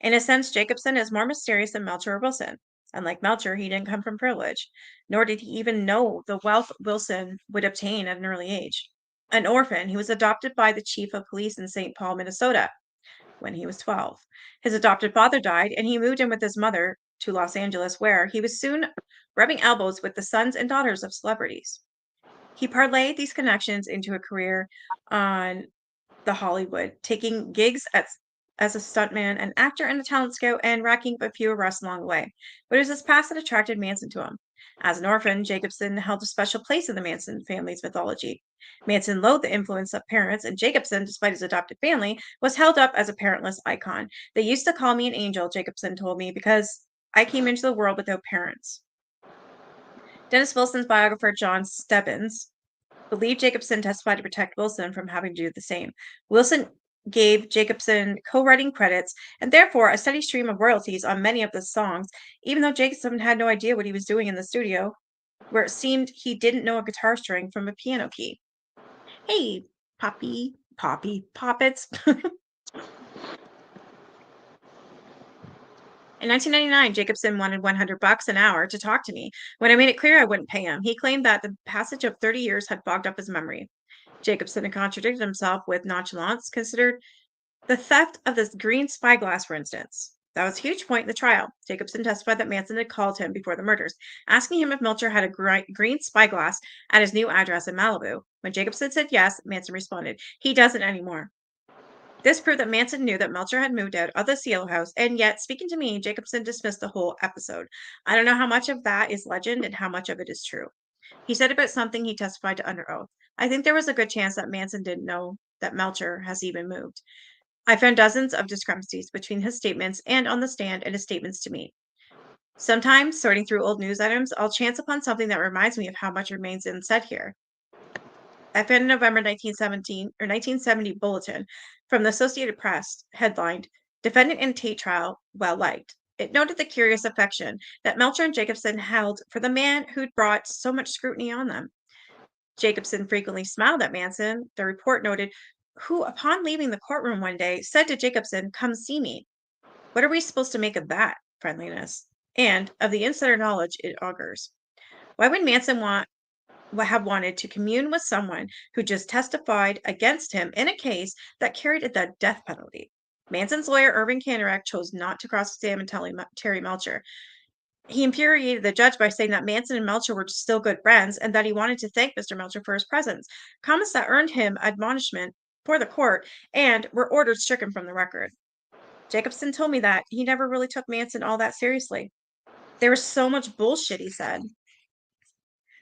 In a sense, Jacobson is more mysterious than Melcher or Wilson. Unlike Melcher, he didn't come from privilege, nor did he even know the wealth Wilson would obtain at an early age. An orphan, he was adopted by the chief of police in St. Paul, Minnesota, when he was 12. His adopted father died, and he moved in with his mother to Los Angeles, where he was soon rubbing elbows with the sons and daughters of celebrities. He parlayed these connections into a career on the Hollywood, taking gigs as a stuntman, an actor, and a talent scout, and racking up a few arrests along the way. But it was his past that attracted Manson to him. As an orphan, Jacobson held a special place in the Manson family's mythology. Manson loathed the influence of parents, and Jacobson, despite his adopted family, was held up as a parentless icon. They used to call me an angel, Jacobson told me, because I came into the world without parents. Dennis Wilson's biographer, John Stebbins, believed Jacobson testified to protect Wilson from having to do the same. Wilson gave Jacobson co-writing credits and therefore a steady stream of royalties on many of the songs, even though Jacobson had no idea what he was doing in the studio, where it seemed he didn't know a guitar string from a piano key. Hey, Poppets. In 1999, Jacobson wanted $100 an hour to talk to me. When I made it clear I wouldn't pay him, he claimed that the passage of 30 years had fogged up his memory. Jacobson had contradicted himself with nonchalance, considered the theft of this green spyglass, for instance. That was a huge point in the trial. Jacobson testified that Manson had called him before the murders, asking him if Melcher had a green spyglass at his new address in Malibu. When Jacobson said yes, Manson responded, "He doesn't anymore." This proved that Manson knew that Melcher had moved out of the Cielo house, and yet, speaking to me, Jacobson dismissed the whole episode. I don't know how much of that is legend and how much of it is true. He said about something he testified to under oath. I think there was a good chance that Manson didn't know that Melcher has even moved. I found dozens of discrepancies between his statements and on the stand and his statements to me. Sometimes, sorting through old news items, I'll chance upon something that reminds me of how much remains unsaid here. I found a November 1970 bulletin from the Associated Press headlined "Defendant in Tate Trial Well Liked." It noted the curious affection that Melcher and Jacobson held for the man who'd brought so much scrutiny on them. Jacobson frequently smiled at Manson, the report noted, who, upon leaving the courtroom one day, said to Jacobson, "Come see me." What are we supposed to make of that friendliness? And of the insider knowledge it augurs. Why would Manson have wanted to commune with someone who just testified against him in a case that carried the death penalty? Manson's lawyer, Irving Kanarek, chose not to cross-examine Terry Melcher. He infuriated the judge by saying that Manson and Melcher were still good friends and that he wanted to thank Mr. Melcher for his presence, comments that earned him admonishment for the court and were ordered stricken from the record. Jacobson told me that he never really took Manson all that seriously. There was so much bullshit, he said.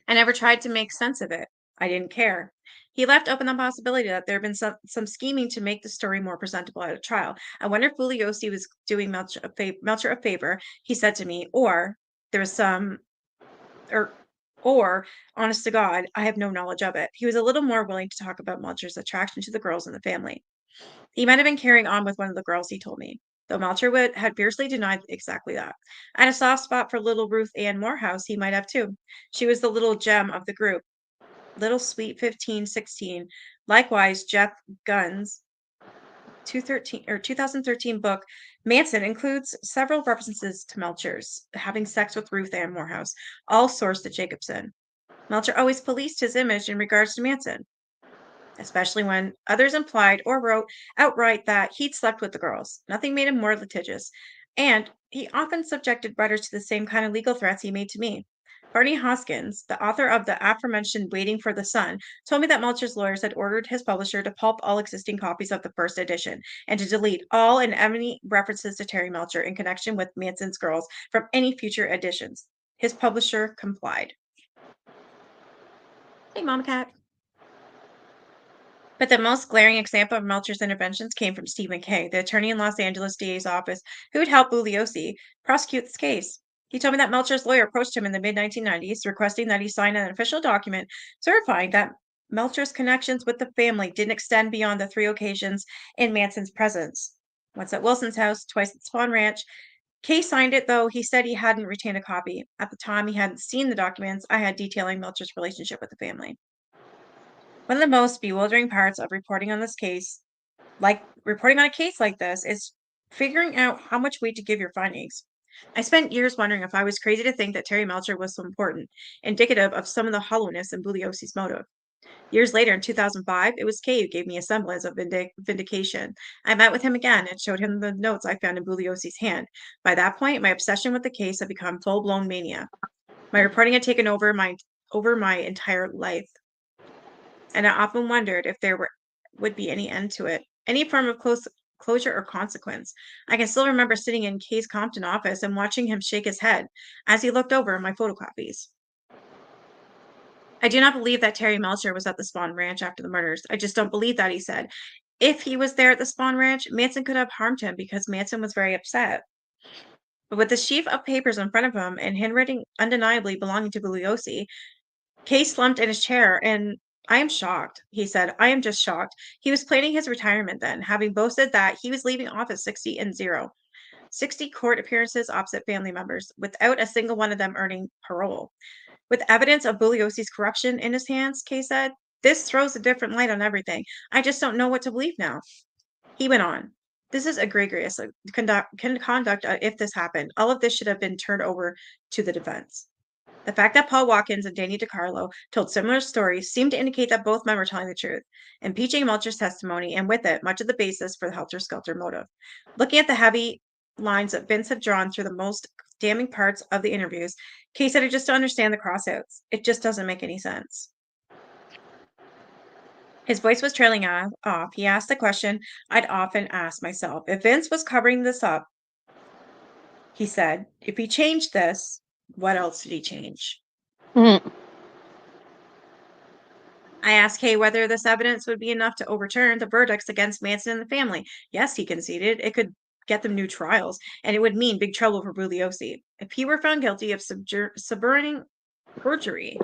I never tried to make sense of it. I didn't care. He left open the possibility that there had been some scheming to make the story more presentable at a trial. I wonder if Bugliosi was doing Melcher a favor, he said to me, or there was some, or honest to God, I have no knowledge of it. He was a little more willing to talk about Melcher's attraction to the girls in the family. He might have been carrying on with one of the girls, he told me, though Melcher had fiercely denied exactly that. I had a soft spot for little Ruth Ann Morehouse. He might have too. She was the little gem of the group. Little Sweet 15, 16. Likewise, Jeff Gunn's 2013 book, Manson, includes several references to Melcher's having sex with Ruth Ann Morehouse, all sourced at Jacobson. Melcher always policed his image in regards to Manson, especially when others implied or wrote outright that he'd slept with the girls. Nothing made him more litigious, and he often subjected writers to the same kind of legal threats he made to me. Barney Hoskins, the author of the aforementioned Waiting for the Sun, told me that Melcher's lawyers had ordered his publisher to pulp all existing copies of the first edition and to delete all and any references to Terry Melcher in connection with Manson's Girls from any future editions. His publisher complied. Hey, Mama Cat. But the most glaring example of Melcher's interventions came from Steve McKay, the attorney in Los Angeles DA's office who had helped Bugliosi prosecute this case. He told me that Melcher's lawyer approached him in the mid-1990s, requesting that he sign an official document certifying that Melcher's connections with the family didn't extend beyond the 3 occasions in Manson's presence. Once at Wilson's house, twice at Spawn Ranch. Kay signed it, though he said he hadn't retained a copy. At the time, he hadn't seen the documents I had detailing Melcher's relationship with the family. One of the most bewildering parts of reporting on a case like this, is figuring out how much weight to give your findings. I spent years wondering if I was crazy to think that Terry Melcher was so important, indicative of some of the hollowness in Bugliosi's motive. Years later, in 2005, it was Kay who gave me a semblance of vindication. I met with him again and showed him the notes I found in Bugliosi's hand. By that point, my obsession with the case had become full-blown mania. My reporting had taken over my entire life, and I often wondered if would be any end to it, any form of closure or consequence. I can still remember sitting in Kay's Compton office and watching him shake his head as he looked over my photocopies. I do not believe that Terry Melcher was at the Spawn Ranch after the murders. I just don't believe that, he said. If he was there at the Spawn Ranch, Manson could have harmed him because Manson was very upset. But with the sheaf of papers in front of him and handwriting undeniably belonging to Bugliosi, Kay slumped in his chair, and I am shocked, he said. I am just shocked. He was planning his retirement then, having boasted that he was leaving office 60-0. 60 court appearances opposite family members, without a single one of them earning parole. With evidence of Bugliosi's corruption in his hands, Kay said, this throws a different light on everything. I just don't know what to believe now. He went on. This is egregious conduct if this happened. All of this should have been turned over to the defense. The fact that Paul Watkins and Danny DiCarlo told similar stories seemed to indicate that both men were telling the truth, impeaching Melcher's testimony, and with it, much of the basis for the helter-skelter motive. Looking at the heavy lines that Vince had drawn through the most damning parts of the interviews, Kay said it just to understand the crossouts. It just doesn't make any sense. His voice was trailing off. He asked the question I'd often asked myself. If Vince was covering this up, he said, if he changed this, what else did he change? Mm. I asked Kay whether this evidence would be enough to overturn the verdicts against Manson and the family. Yes, he conceded. It could get them new trials, and it would mean big trouble for Bugliosi. If he were found guilty of suborning perjury,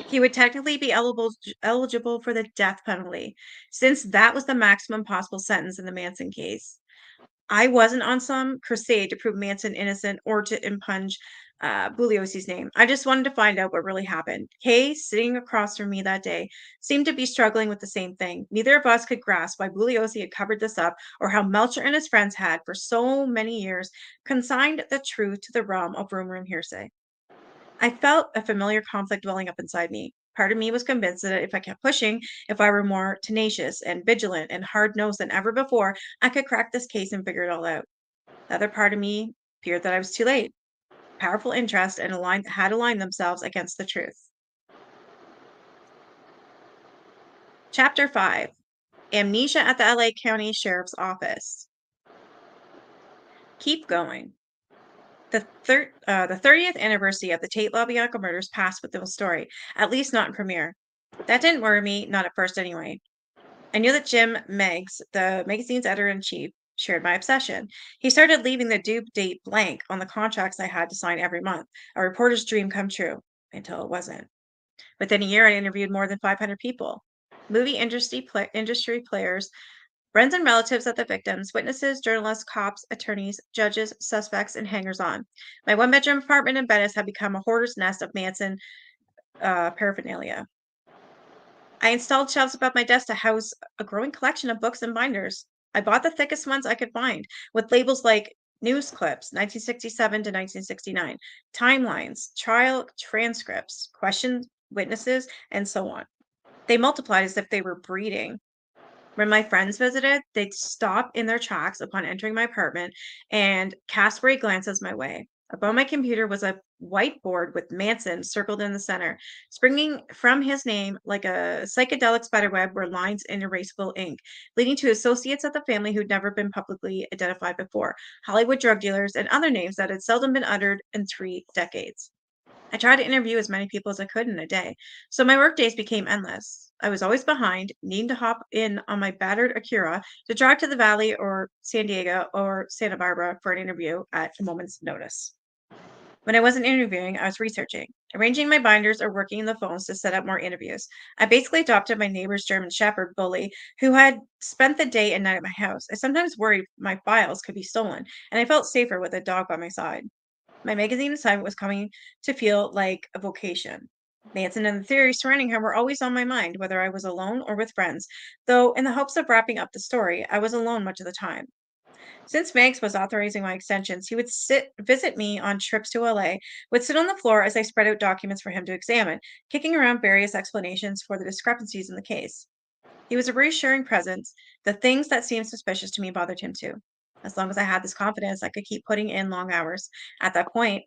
he would technically be eligible for the death penalty, since that was the maximum possible sentence in the Manson case. I wasn't on some crusade to prove Manson innocent or to impugn Bugliosi's name. I just wanted to find out what really happened. Kay, sitting across from me that day, seemed to be struggling with the same thing. Neither of us could grasp why Bugliosi had covered this up or how Melcher and his friends had, for so many years, consigned the truth to the realm of rumor and hearsay. I felt a familiar conflict welling up inside me. Part of me was convinced that if I kept pushing, if I were more tenacious and vigilant and hard nosed than ever before, I could crack this case and figure it all out. The other part of me feared that I was too late. Powerful interest and had aligned themselves against the truth. Chapter 5: Amnesia at the LA County Sheriff's Office. Keep going. The 30th anniversary of the Tate LaBianca murders passed with no story, at least not in Premiere. That didn't worry me, not at first anyway. I knew that Jim Meigs, the magazine's editor-in-chief, shared my obsession. He started leaving the due date blank on the contracts I had to sign every month, a reporter's dream come true, until it wasn't. Within a year, I interviewed more than 500 people. Movie industry players, friends and relatives of the victims, witnesses, journalists, cops, attorneys, judges, suspects, and hangers-on. My one-bedroom apartment in Venice had become a hoarder's nest of Manson paraphernalia. I installed shelves above my desk to house a growing collection of books and binders. I bought the thickest ones I could find, with labels like news clips, 1967 to 1969, timelines, trial transcripts, questions, witnesses, and so on. They multiplied as if they were breeding. When my friends visited, they'd stop in their tracks upon entering my apartment and cast worried glances my way. Above my computer was a whiteboard with Manson circled in the center. Springing from his name like a psychedelic spiderweb were lines in erasable ink, leading to associates of the family who'd never been publicly identified before, Hollywood drug dealers, and other names that had seldom been uttered in 3 decades. I tried to interview as many people as I could in a day, so my work days became endless. I was always behind, needing to hop in on my battered Acura to drive to the Valley or San Diego or Santa Barbara for an interview at a moment's notice. When I wasn't interviewing, I was researching, arranging my binders, or working the phones to set up more interviews. I basically adopted my neighbor's German Shepherd, Bully, who had spent the day and night at my house. I sometimes worried my files could be stolen, and I felt safer with a dog by my side. My magazine assignment was coming to feel like a vocation. Manson and the theories surrounding him were always on my mind, whether I was alone or with friends, though in the hopes of wrapping up the story, I was alone much of the time. Since Megs was authorizing my extensions, he would visit me on trips to LA, would sit on the floor as I spread out documents for him to examine, kicking around various explanations for the discrepancies in the case. He was a reassuring presence. The things that seemed suspicious to me bothered him too. As long as I had this confidence, I could keep putting in long hours. At that point,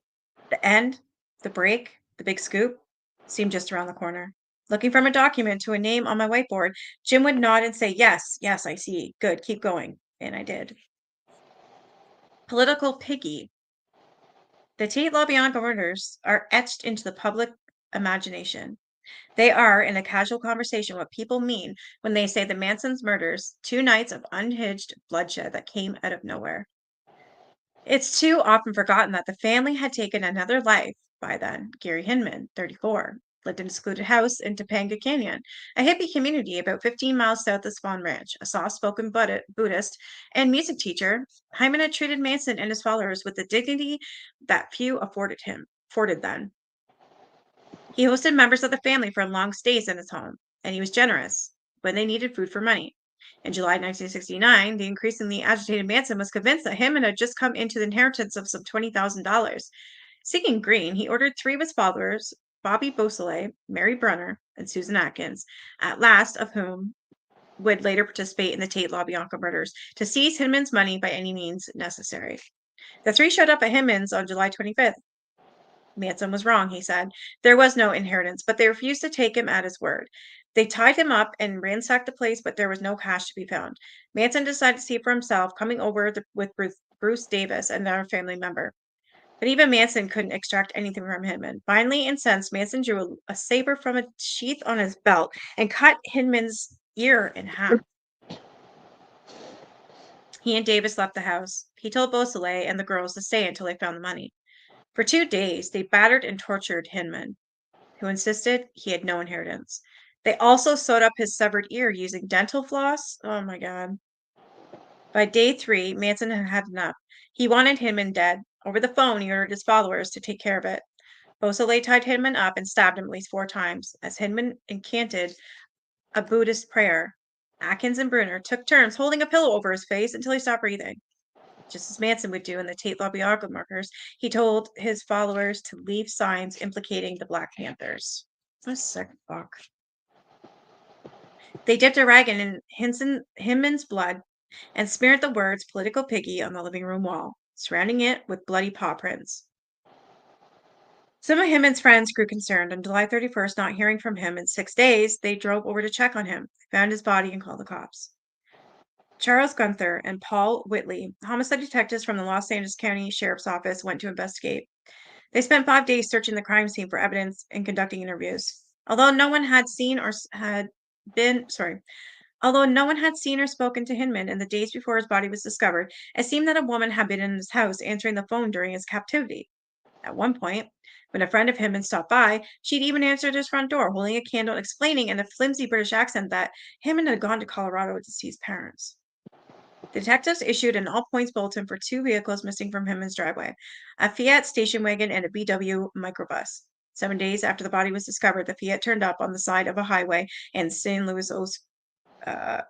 the end, the break, the big scoop seemed just around the corner. Looking from a document to a name on my whiteboard, Jim would nod and say, "Yes, yes, I see. Good, keep going." And I did. Political piggy. The Tate LaBianca murders are etched into the public imagination. They are, in a casual conversation, what people mean when they say the Manson's murders, 2 nights of unhinged bloodshed that came out of nowhere. It's too often forgotten that the family had taken another life by then. Gary Hinman, 34, lived in a secluded house in Topanga Canyon, a hippie community about 15 miles south of Swan Ranch. A soft-spoken Buddhist and music teacher, Hyman had treated Manson and his followers with the dignity that few afforded then. He hosted members of the family for long stays in his home, and he was generous when they needed food for money. In July 1969, the increasingly agitated Manson was convinced that Hyman had just come into the inheritance of some $20,000. Seeking green, he ordered 3 of his followers, Bobby Beausoleil, Mary Brunner, and Susan Atkins, at last of whom would later participate in the Tate LaBianca murders to seize Hinman's money by any means necessary. The three showed up at Hinman's on July 25th. Manson was wrong, he said. There was no inheritance, but they refused to take him at his word. They tied him up and ransacked the place, but there was no cash to be found. Manson decided to see for himself, coming over with Bruce Davis, another family member. But even Manson couldn't extract anything from Hinman. Finally, incensed, Manson drew a saber from a sheath on his belt and cut Hinman's ear in half. He and Davis left the house. He told Beausoleil and the girls to stay until they found the money. For 2 days, they battered and tortured Hinman, who insisted he had no inheritance. They also sewed up his severed ear using dental floss. Oh my God. By day 3, Manson had had enough. He wanted Hinman dead. Over the phone, he ordered his followers to take care of it. Beausoleil tied Hinman up and stabbed him at least 4 times. As Hinman incanted a Buddhist prayer, Atkins and Brunner took turns holding a pillow over his face until he stopped breathing. Just as Manson would do in the Tate LaBianca murders, he told his followers to leave signs implicating the Black Panthers. What a sick fuck. They dipped a rag in Hinman's blood and smeared the words "political piggy" on the living room wall, surrounding it with bloody paw prints. Some of Hinman's friends grew concerned. On July 31st, not hearing from him in 6 days, they drove over to check on him, found his body, and called the cops. Charles Gunther and Paul Whitley, homicide detectives from the Los Angeles County Sheriff's Office, went to investigate. They spent 5 days searching the crime scene for evidence and conducting interviews. Although no one had seen or spoken to Hinman in the days before his body was discovered, it seemed that a woman had been in his house answering the phone during his captivity. At one point, when a friend of Hinman stopped by, she'd even answered his front door, holding a candle and explaining in a flimsy British accent that Hinman had gone to Colorado to see his parents. Detectives issued an all-points bulletin for 2 vehicles missing from Hinman's driveway, a Fiat station wagon and a VW microbus. 7 days after the body was discovered, the Fiat turned up on the side of a highway in San Luis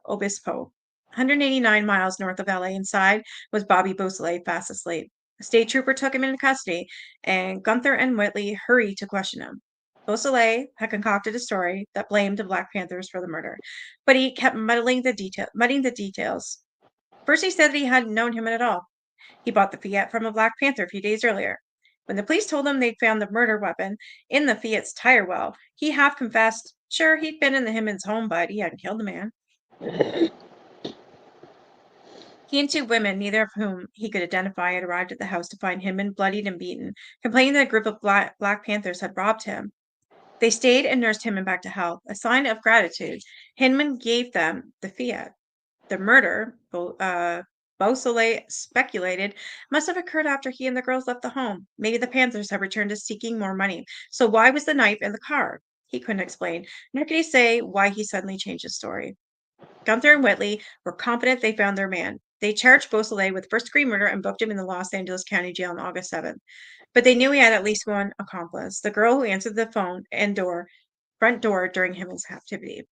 Obispo, 189 miles north of LA. Inside was Bobby Beausoleil, fast asleep. A state trooper took him into custody, and Gunther and Whitley hurried to question him. Beausoleil had concocted a story that blamed the Black Panthers for the murder, but he kept muddying the details. First, he said that he hadn't known him at all. He bought the Fiat from a Black Panther a few days earlier. When the police told him they'd found the murder weapon in the Fiat's tire well, he half confessed, sure, he'd been in the Hinman's home, but he hadn't killed the man. He and 2 women, neither of whom he could identify, had arrived at the house to find Hinman bloodied and beaten, complaining that a group of Black Panthers had robbed him. They stayed and nursed Hinman back to health. A sign of gratitude, Hinman gave them the Fiat. The murder, Beausoleil speculated, must have occurred after he and the girls left the home. Maybe the Panthers had returned to seeking more money. So why was the knife in the car? He couldn't explain, nor could he say why he suddenly changed his story. Gunther and Whitley were confident they found their man. They charged Beausoleil with first-degree murder and booked him in the Los Angeles County Jail on August 7th. But they knew he had at least one accomplice, the girl who answered the phone and front door during Hinman's captivity.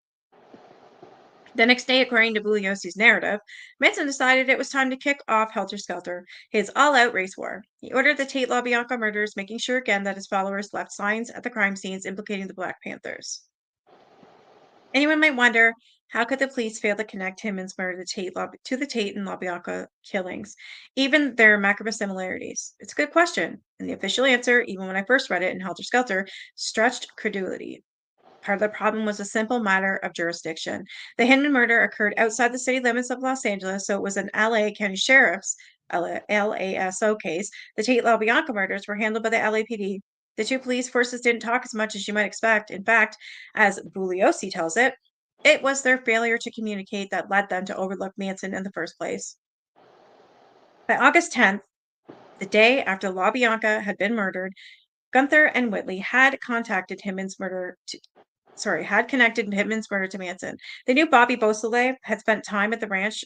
The next day, according to Bugliosi's narrative, Manson decided it was time to kick off Helter Skelter, his all-out race war. He ordered the Tate LaBianca murders, making sure again that his followers left signs at the crime scenes implicating the Black Panthers. Anyone might wonder, how could the police fail to connect Hinman's murder to the Tate and LaBianca killings, even their macabre similarities? It's a good question, and the official answer, even when I first read it in Helter Skelter, stretched credulity. Part of the problem was a simple matter of jurisdiction. The Hinman murder occurred outside the city limits of Los Angeles, so it was an LA County Sheriff's LASO case. The Tate LaBianca murders were handled by the LAPD. The 2 police forces didn't talk as much as you might expect. In fact, as Bugliosi tells it, it was their failure to communicate that led them to overlook Manson in the first place. By August 10th, the day after LaBianca had been murdered, Gunther and Whitley had connected Hinman's murder to Manson. They knew Bobby Beausoleil had spent time at the ranch,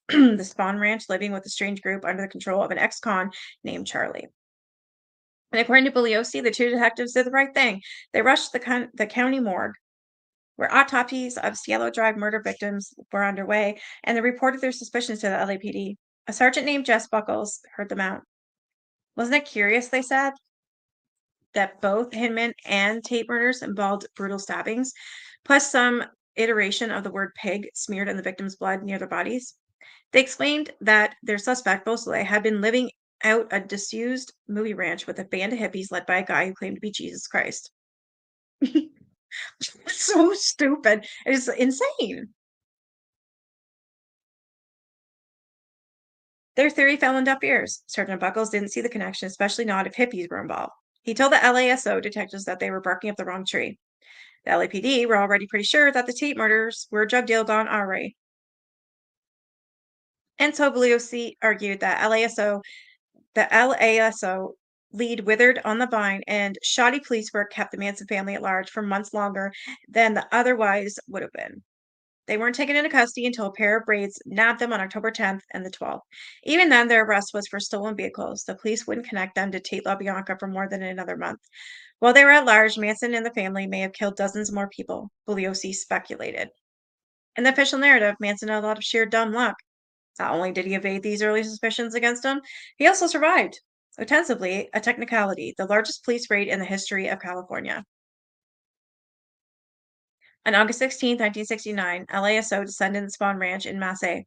the Spawn Ranch, living with a strange group under the control of an ex-con named Charlie. And according to Bugliosi, the 2 detectives did the right thing. They rushed the county morgue, where autopsies of Cielo Drive murder victims were underway, and they reported their suspicions to the LAPD. A sergeant named Jess Buckles heard them out. Wasn't it curious, they said, that both Hinman and Tate murders involved brutal stabbings, plus some iteration of the word pig smeared on the victim's blood near their bodies. They explained that their suspect, Beausoleil, had been living out a disused movie ranch with a band of hippies led by a guy who claimed to be Jesus Christ. So stupid. It's insane. Their theory fell on deaf ears. Sergeant Buckles didn't see the connection, especially not if hippies were involved. He told the LASO detectives that they were barking up the wrong tree. The LAPD were already pretty sure that the Tate murders were a drug deal gone awry. And so Bugliosi argued that the LASO lead withered on the vine and shoddy police work kept the Manson family at large for months longer than the otherwise would have been. They weren't taken into custody until a pair of raids nabbed them on October 10th and the 12th. Even then, their arrest was for stolen vehicles. The police wouldn't connect them to Tate LaBianca for more than another month. While they were at large, Manson and the family may have killed dozens more people, Bugliosi speculated. In the official narrative, Manson had a lot of sheer dumb luck. Not only did he evade these early suspicions against him, he also survived. Ostensibly, a technicality, the largest police raid in the history of California. On August 16, 1969, LASO descended the Spawn Ranch in Massey,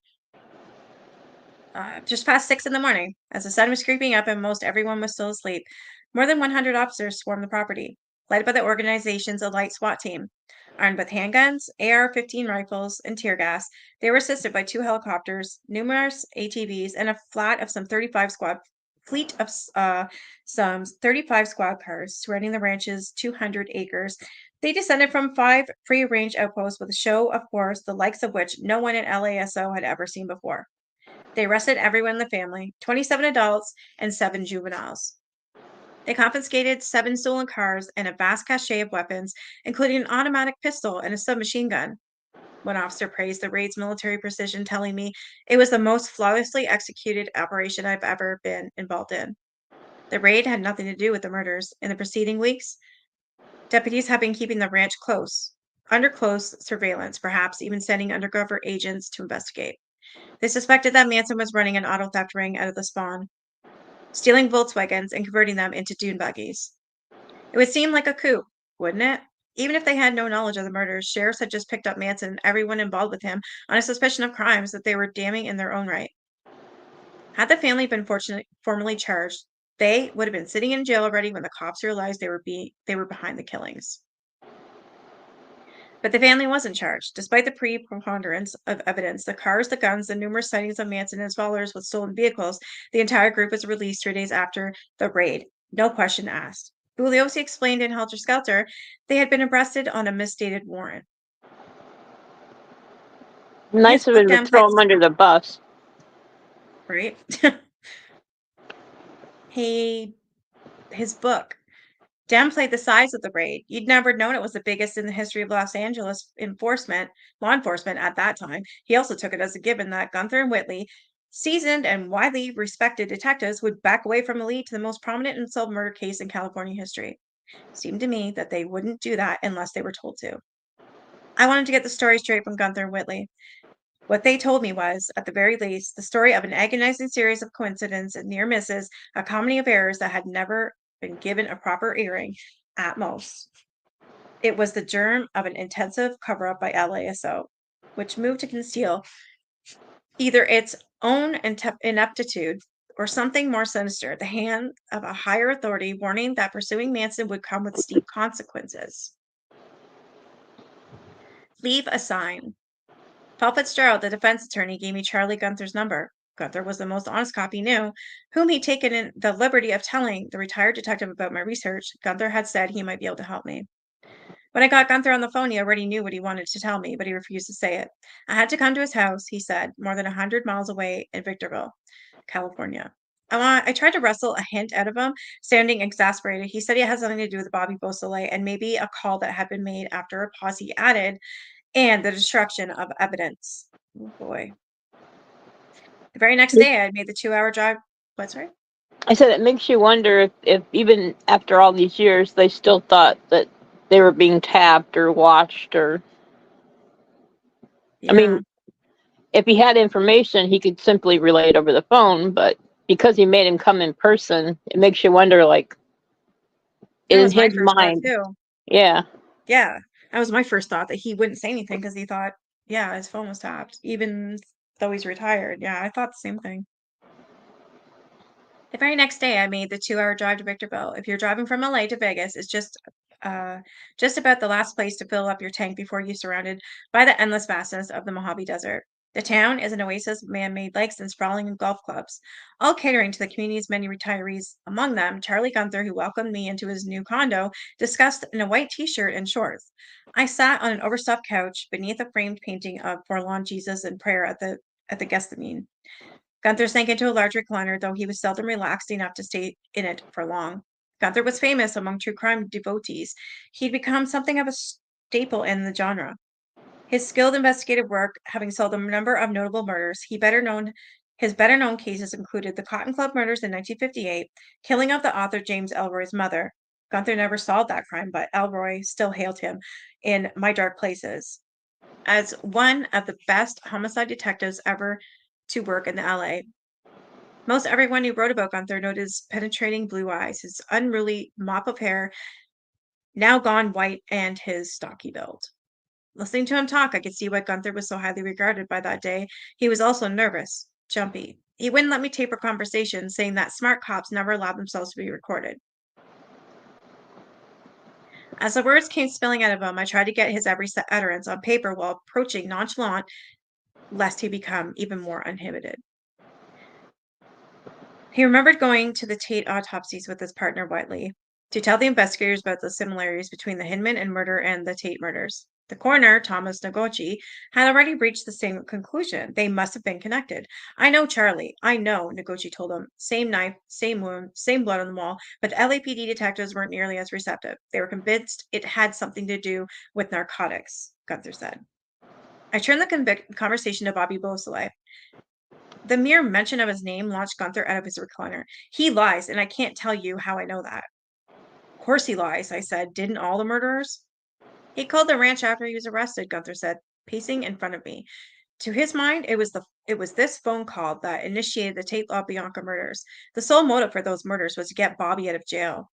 just past 6 in the morning. As the sun was creeping up and most everyone was still asleep, more than 100 officers swarmed the property, led by the organization's elite SWAT team. Armed with handguns, AR-15 rifles, and tear gas, they were assisted by 2 helicopters, numerous ATVs, and a fleet of some 35 squad cars surrounding the ranch's 200 acres. They descended from 5 free-range outposts with a show of force the likes of which no one at LASO had ever seen before. They arrested everyone in the family, 27 adults and 7 juveniles. They confiscated 7 stolen cars and a vast cache of weapons, including an automatic pistol and a submachine gun. One officer praised the raid's military precision, telling me it was the most flawlessly executed operation I've ever been involved in. The raid had nothing to do with the murders. In the preceding weeks, deputies have been keeping the ranch under close surveillance, perhaps even sending undercover agents to investigate. They suspected that Manson was running an auto theft ring out of the Spawn, stealing Volkswagens and converting them into dune buggies. It would seem like a coup, wouldn't it? Even if they had no knowledge of the murders, sheriffs had just picked up Manson and everyone involved with him on a suspicion of crimes that they were damning in their own right. Had the family been formally charged, they would have been sitting in jail already when the cops realized they were behind the killings. But the family wasn't charged. Despite the preponderance of evidence, the cars, the guns, the numerous sightings of Manson and his followers with stolen vehicles, the entire group was released 3 days after the raid. No question asked. Bugliosi explained in Helter Skelter they had been arrested on a misstated warrant. Nice of him to throw him under the bus. Right? His book downplayed the size of the raid. You'd never known it was the biggest in the history of Los Angeles law enforcement at that time. He also took it as a given that Gunther and Whitley, seasoned and widely respected detectives, would back away from a lead to the most prominent unsolved murder case in California history. It seemed to me that they wouldn't do that unless they were told to. I wanted to get the story straight from Gunther and Whitley. What they told me was, at the very least, the story of an agonizing series of coincidences and near misses, a comedy of errors that had never been given a proper airing at most. It was the germ of an intensive cover-up by LASO, which moved to conceal either its own ineptitude or something more sinister, the hand of a higher authority warning that pursuing Manson would come with steep consequences. Leave a sign. Paul Fitzgerald, the defense attorney, gave me Charlie Gunther's number. Gunther was the most honest cop he knew, whom he'd taken in the liberty of telling the retired detective about my research. Gunther had said he might be able to help me. When I got Gunther on the phone, he already knew what he wanted to tell me, but he refused to say it. I had to come to his house, he said, more than 100 miles away in Victorville, California. I tried to wrestle a hint out of him, sounding exasperated. He said it had something to do with Bobby Beausoleil and maybe a call that had been made after a pause he added, and the destruction of evidence. Oh boy. The very next day, I made the 2-hour drive. What's right? I said it makes you wonder if even after all these years, they still thought that they were being tapped or watched or. Yeah. I mean, if he had information, he could simply relay it over the phone, but because he made him come in person, it makes you wonder, like, in his mind. Too. Yeah. Yeah. That was my first thought, that he wouldn't say anything because he thought, yeah, his phone was tapped, even though he's retired. Yeah, I thought the same thing. The very next day, I made the 2-hour drive to Victorville. If you're driving from LA to Vegas, it's just about the last place to fill up your tank before you're surrounded by the endless vastness of the Mojave Desert. The town is an oasis of man-made lakes and sprawling golf clubs, all catering to the community's many retirees. Among them, Charlie Gunther, who welcomed me into his new condo, discussed in a white t-shirt and shorts. I sat on an overstuffed couch beneath a framed painting of Forlorn Jesus in prayer at the Gethsemane. Gunther sank into a large recliner, though he was seldom relaxed enough to stay in it for long. Gunther was famous among true crime devotees. He'd become something of a staple in the genre. His skilled investigative work, having solved a number of notable murders, his better known cases included the Cotton Club murders in 1958, killing of the author James Ellroy's mother. Gunther never solved that crime, but Ellroy still hailed him in My Dark Places as one of the best homicide detectives ever to work in the LA. Most everyone who wrote about Gunther noted his penetrating blue eyes, his unruly mop of hair, now gone white, and his stocky build. Listening to him talk, I could see why Gunther was so highly regarded by that day. He was also nervous, jumpy. He wouldn't let me tape our conversation, saying that smart cops never allowed themselves to be recorded. As the words came spilling out of him, I tried to get his every utterance on paper while approaching nonchalant, lest he become even more uninhibited. He remembered going to the Tate autopsies with his partner Whiteley to tell the investigators about the similarities between the Hinman and murder and the Tate murders. The coroner, Thomas Noguchi, had already reached the same conclusion. They must have been connected. I know Charlie. I know, Noguchi told him. Same knife, same wound, same blood on the wall, but the LAPD detectives weren't nearly as receptive. They were convinced it had something to do with narcotics, Gunther said. I turned the conversation to Bobby Beausoleil. The mere mention of his name launched Gunther out of his recliner. He lies, and I can't tell you how I know that. Of course he lies, I said. Didn't all the murderers? He called the ranch after he was arrested, Gunther said, pacing in front of me. To his mind, it was this phone call that initiated the Tate LaBianca murders. The sole motive for those murders was to get Bobby out of jail.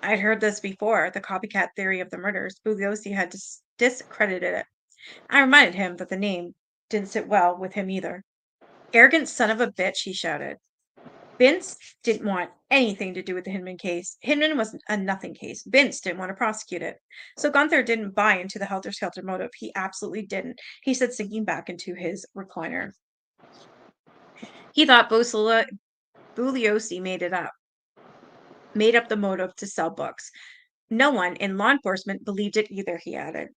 I'd heard this before, the copycat theory of the murders. Bugliosi had discredited it. I reminded him that the name didn't sit well with him either. Arrogant son of a bitch, he shouted. Vince didn't want anything to do with the Hinman case. Hinman was a nothing case. Vince didn't want to prosecute it. So Gunther didn't buy into the helter-skelter motive. He absolutely didn't. He said, sinking back into his recliner. He thought Bugliosi made up the motive to sell books. No one in law enforcement believed it either, he added.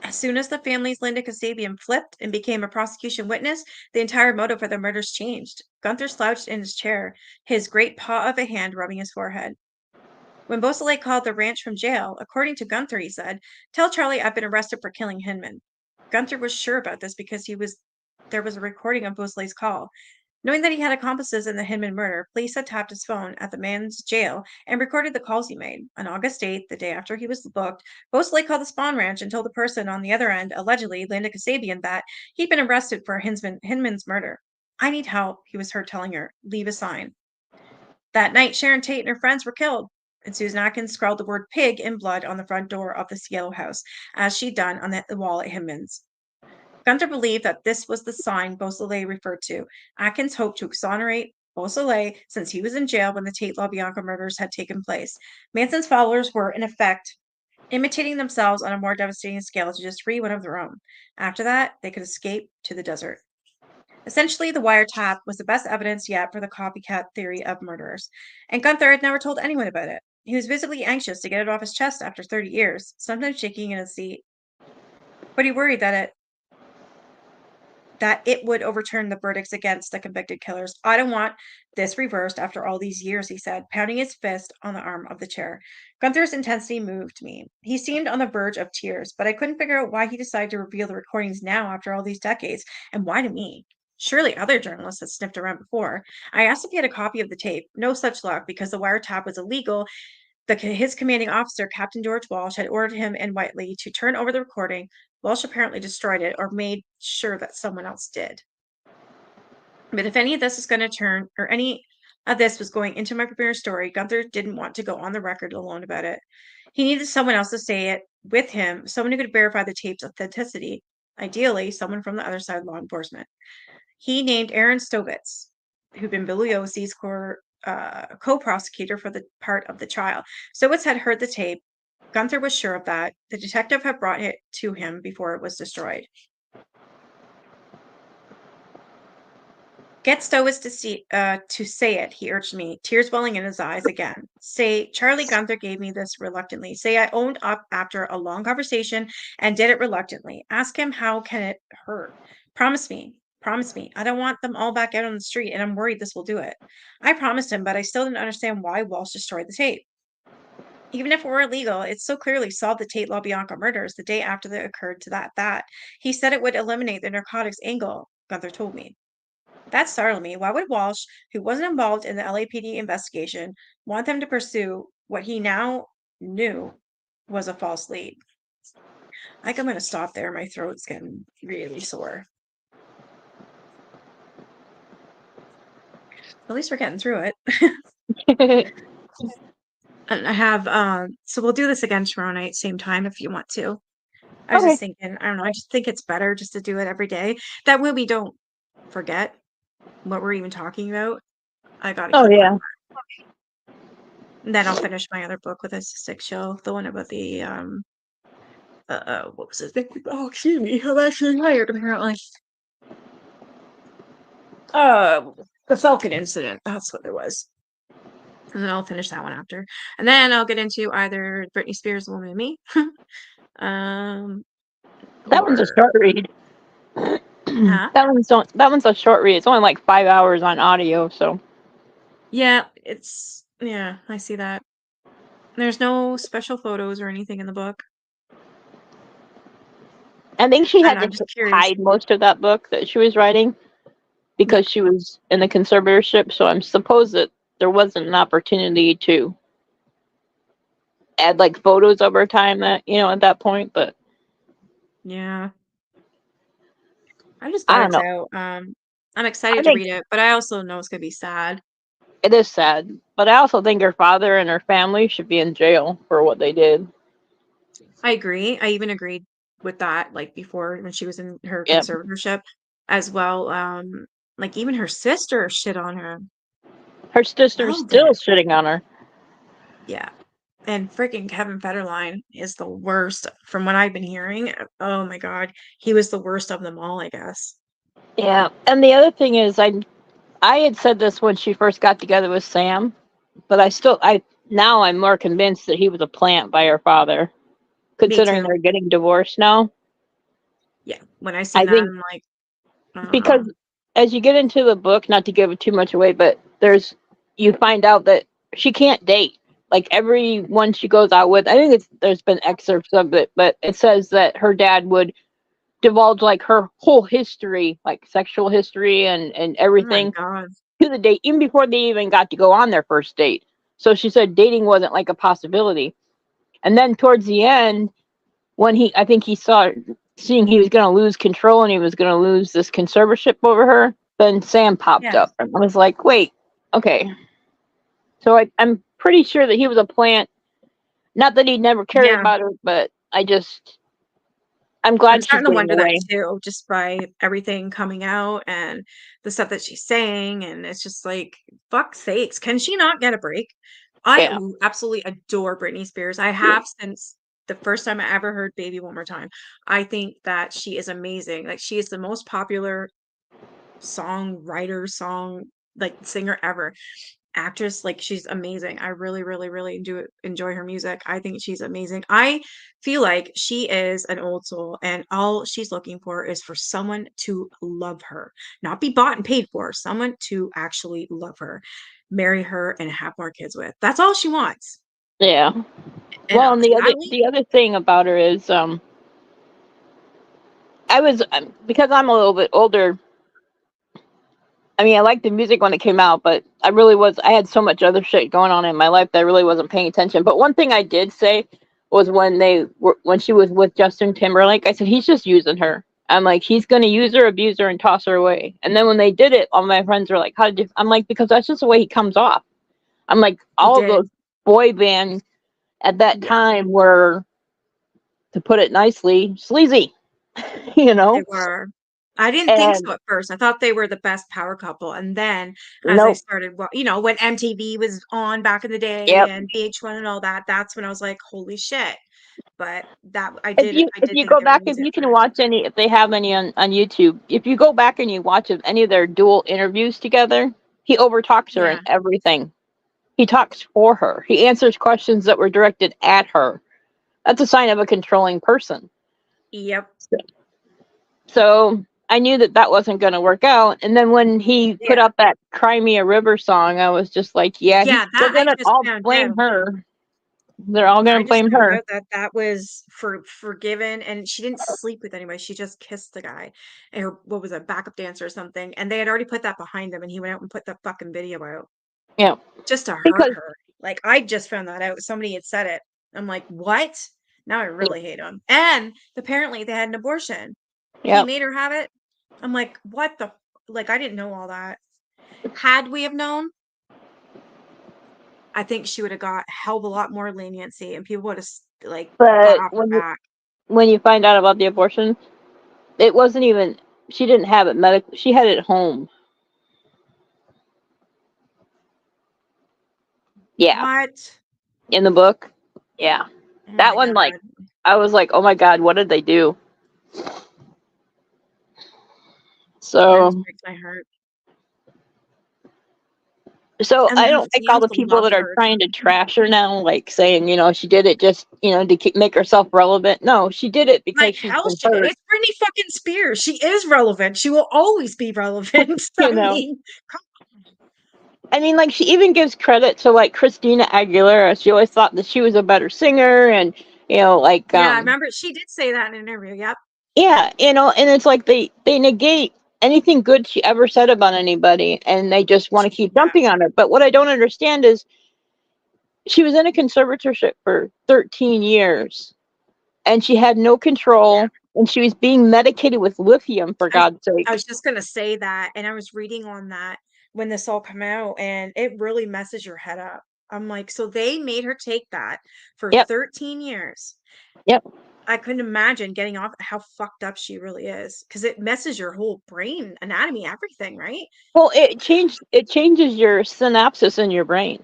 As soon as the family's Linda Kasabian flipped and became a prosecution witness, the entire motive for the murders changed. Gunther slouched in his chair, his great paw of a hand rubbing his forehead. When Beausoleil called the ranch from jail, according to Gunther, he said, "Tell Charlie I've been arrested for killing Hinman." Gunther was sure about this because there was a recording of Beausoleil's call. Knowing that he had accomplices in the Hinman murder, police had tapped his phone at the man's jail and recorded the calls he made. On August 8th, the day after he was booked, Beausoleil called the Spawn Ranch and told the person on the other end, allegedly Linda Kasabian, that he'd been arrested for Hinman's murder. "I need help," he was heard telling her. "Leave a sign." That night, Sharon Tate and her friends were killed, and Susan Atkins scrawled the word pig in blood on the front door of the Cielo house, as she'd done on the wall at Hinman's. Gunther believed that this was the sign Beausoleil referred to. Atkins hoped to exonerate Beausoleil since he was in jail when the Tate LaBianca murders had taken place. Manson's followers were, in effect, imitating themselves on a more devastating scale to just free one of their own. After that, they could escape to the desert. Essentially, the wiretap was the best evidence yet for the copycat theory of murderers, and Gunther had never told anyone about it. He was visibly anxious to get it off his chest after 30 years, sometimes shaking in his seat. But he worried that it would overturn the verdicts against the convicted killers. "I don't want this reversed after all these years," he said, pounding his fist on the arm of the chair. Gunther's intensity moved me. He seemed on the verge of tears, but I couldn't figure out why he decided to reveal the recordings now after all these decades, and why to me. Surely other journalists had sniffed around before. I asked if he had a copy of the tape. No such luck, because the wiretap was illegal. His commanding officer, Captain George Walsh, had ordered him and Whiteley to turn over the recording. Walsh apparently destroyed it or made sure that someone else did. But if any of this is going to turn, or any of this was going into my premiere story, Gunther didn't want to go on the record alone about it. He needed someone else to say it with him, someone who could verify the tape's authenticity. Ideally, someone from the other side of law enforcement. He named Aaron Stovitz, who'd been Billy Ozie's co-prosecutor for the part of the trial. Stovitz had heard the tape. Gunther was sure of that. The detective had brought it to him before it was destroyed. Get Stowis to say it, he urged me, tears welling in his eyes again. Say, Charlie Gunther gave me this reluctantly. Say I owned up after a long conversation and did it reluctantly. Ask him how can it hurt. Promise me. Promise me. I don't want them all back out on the street, and I'm worried this will do it. I promised him, but I still didn't understand why Walsh destroyed the tape. Even if it were illegal, it so clearly solved the Tate LaBianca murders the day after they occurred to that. He said it would eliminate the narcotics angle, Gunther told me. That startled me. Why would Walsh, who wasn't involved in the LAPD investigation, want them to pursue what he now knew was a false lead? I think I'm going to stop there. My throat's getting really sore. At least we're getting through it. And I have, so we'll do this again tomorrow night, same time if you want to. I was Okay. just thinking, I don't know, I just think it's better just to do it every day. That way we don't forget what we're even talking about. I gotta Oh keep yeah. And then I'll finish my other book with a sick show, the one about the what was it? Oh, excuse me, I'm actually tired apparently. The Falcon incident. That's what it was. And then I'll finish that one after. And then I'll get into either Britney Spears, The Woman in Me. That one's a Or short read. huh? That one's a short read. It's only like 5 hours on audio, so Yeah, I see that. There's no special photos or anything in the book. I think she I had know, I'm to just curious. hide most of that book that she was writing because she was in the conservatorship. So I'm supposed that there wasn't an opportunity to add like photos of her time that at that point. But Yeah. I'm just I glad don't it's know. out. I'm I excited to think read it, but I also know it's gonna be sad. it is sad, but I also think her father and her family should be in jail for what they did. I agree. I even agreed with that, like before when she was in her Yep. conservatorship as well. Like even her sister shit on her. Her sister's Loved still it. shitting on her. Yeah. And freaking Kevin Federline is the worst from what I've been hearing. Oh my God. He was the worst of them all, I guess. Yeah. And the other thing is I had said this when she first got together with Sam, but now I'm more convinced that he was a plant by her father, Me considering too. they're getting divorced now. Yeah. When I I seen that, think I'm like, I don't because know. as you get into the book, not to give it too much away, but you find out that she can't date. Like everyone she goes out with, I think there's been excerpts of it, but it says that her dad would divulge like her whole history, like sexual history and Oh my everything God. to the date, even before they even got to go on their first date. So she said dating wasn't like a possibility. And then towards the end, when I think he seeing he was going to lose control and he was going to lose this conservatorship over her, then Sam popped Yeah. up. And I was like, wait, okay. So I'm pretty sure that he was a plant. Not that he never cared Yeah. about her, but I'm I'm glad she's starting to getting wonder that away. too, just by everything coming out and the stuff that she's saying. And it's just like, fuck sakes, can she not get a break? I Yeah. absolutely adore Britney Spears. I have since the first time I ever heard Baby One More Time. I think that she is amazing. Like, she is the most popular song like singer ever. Actress, like she's amazing. I really, really, really do enjoy her music. I think she's amazing. I feel like she is an old soul, and all she's looking for is for someone to love her, not be bought and paid for, someone to actually love her, marry her, and have more kids with. That's all she wants. Yeah. And Well, and sadly, the other thing about her is because I'm a little bit older. I mean, I liked the music when it came out, but I had so much other shit going on in my life that I really wasn't paying attention. But one thing I did say was when she was with Justin Timberlake, I said, he's just using her. I'm like, he's going to use her, abuse her, and toss her away. And then when they did it, all my friends were like, how did you? I'm like, because that's just the way he comes off. I'm like, He all of those did. boy bands at that Yeah, time were, to put it nicely, sleazy, you they know? were. I didn't think And so at first. I thought they were the best power couple, and then as I nope. started, when MTV was on back in the day Yep. and VH1 and all that, that's when I was like, "Holy shit!" But that I If did, you I if did you think go they were back, if easy at you can first. watch any, if they have any on YouTube, if you go back and you watch any of their dual interviews together, he overtalks her in Yeah. everything. He talks for her. He answers questions that were directed at her. That's a sign of a controlling person. Yep. So I knew that that wasn't going to work out. And then when he put Yeah. up that "Cry Me a River" song, I was just like, yeah, Yeah. they're That I gonna just all found blame out. her. They're all I gonna just blame found her. out that that was forgiven, and she didn't sleep with anybody. She just kissed the guy, or what was it, backup dancer or something. And they had already put that behind him, and he went out and put the fucking video out Yeah, just to hurt because her. Like I just found that out. Somebody had said it. I'm like, what? Now I yeah, really hate him. And apparently they had an abortion. He yeah. made her have it. I'm like, what the? Like I didn't know all that. Had we have known, I think she would have got a hell of a lot more leniency, and people would have like got But off her back. when you find out about the abortion, it wasn't even. She didn't have it medical. She had it at home. Yeah, What? in the book. Yeah, Oh that my one. Like, god. I was like, oh my god, what did they do? That just So breaks my heart. So And I her don't like all fans the people that loved are her trying to too. trash her now, like saying, she did it just, to make herself relevant. No, she did it because Like she's hell been she did. hurt, It's Britney fucking Spears. She is relevant. She will always be relevant. you I know. mean, come I mean, like, she even gives credit to, like, Christina Aguilera. She always thought that she was a better singer, and like, yeah, I remember she did say that in an interview. Yep. yeah, and it's like they negate anything good she ever said about anybody, and they just want to keep Yeah. jumping on her. But what I don't understand is she was in a conservatorship for 13 years and she had no Yeah. control and she was being medicated with lithium, for I was, God's I sake. was just gonna say that, and I was reading on that when this all come out, and it really messes your head up. I'm like, so they made her take that for Yep, 13 years. yep. I couldn't imagine getting off how fucked up she really is, because it messes your whole brain, anatomy, everything, right? Well, it changes your synapses in your brain.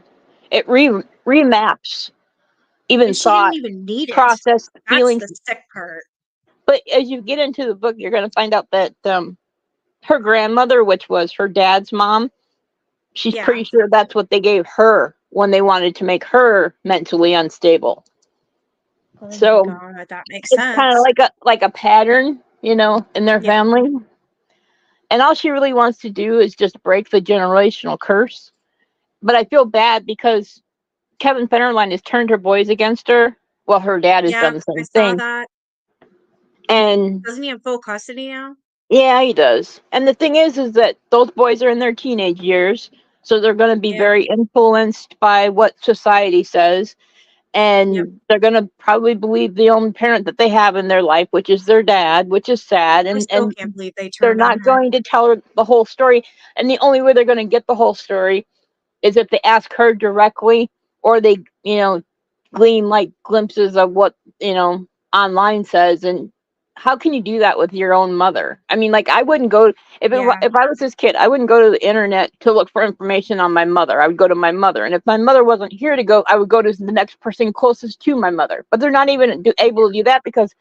It remaps even And she didn't thought, even need it. process, That's feelings. the sick part. But as you get into the book, you're going to find out that her grandmother, which was her dad's mom, she's Yeah. pretty sure that's what they gave her when they wanted to make her mentally unstable. Oh my So God, that makes it's kind of sense. like a pattern, in their Yeah. family. And all she really wants to do is just break the generational curse. But I feel bad because Kevin Federline has turned her boys against her. Well, her dad has done Yeah, the I same saw thing. that. And Doesn't he have full custody now? yeah, he does. And the thing is that those boys are in their teenage years, so they're going to be Yeah. very influenced by what society says, Yep. and they're going to probably believe the only parent that they have in their life, which is their dad, which is sad. I And still can't believe they they're turned on not her. going to tell her the whole story. And the only way they're going to get the whole story is if they ask her directly, or they, glean like glimpses of what, online says. And how can you do that with your own mother? I mean, like, I wouldn't go, Yeah. if I was this kid, I wouldn't go to the internet to look for information on my mother. I would go to my mother. And if my mother wasn't here to go, I would go to the next person closest to my mother. But they're not even able to do that because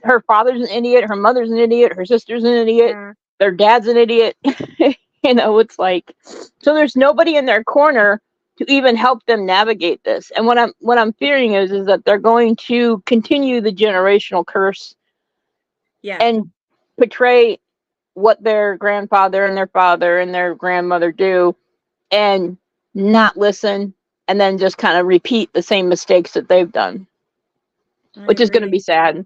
her father's an idiot, her mother's an idiot, her sister's an idiot, Yeah. their dad's an idiot. It's like, so there's nobody in their corner to even help them navigate this. And what I'm fearing is that they're going to continue the generational curse Yeah. and portray what their grandfather and their father and their grandmother do and not listen, and then just kind of repeat the same mistakes that they've done, I which is going to be agree. sad.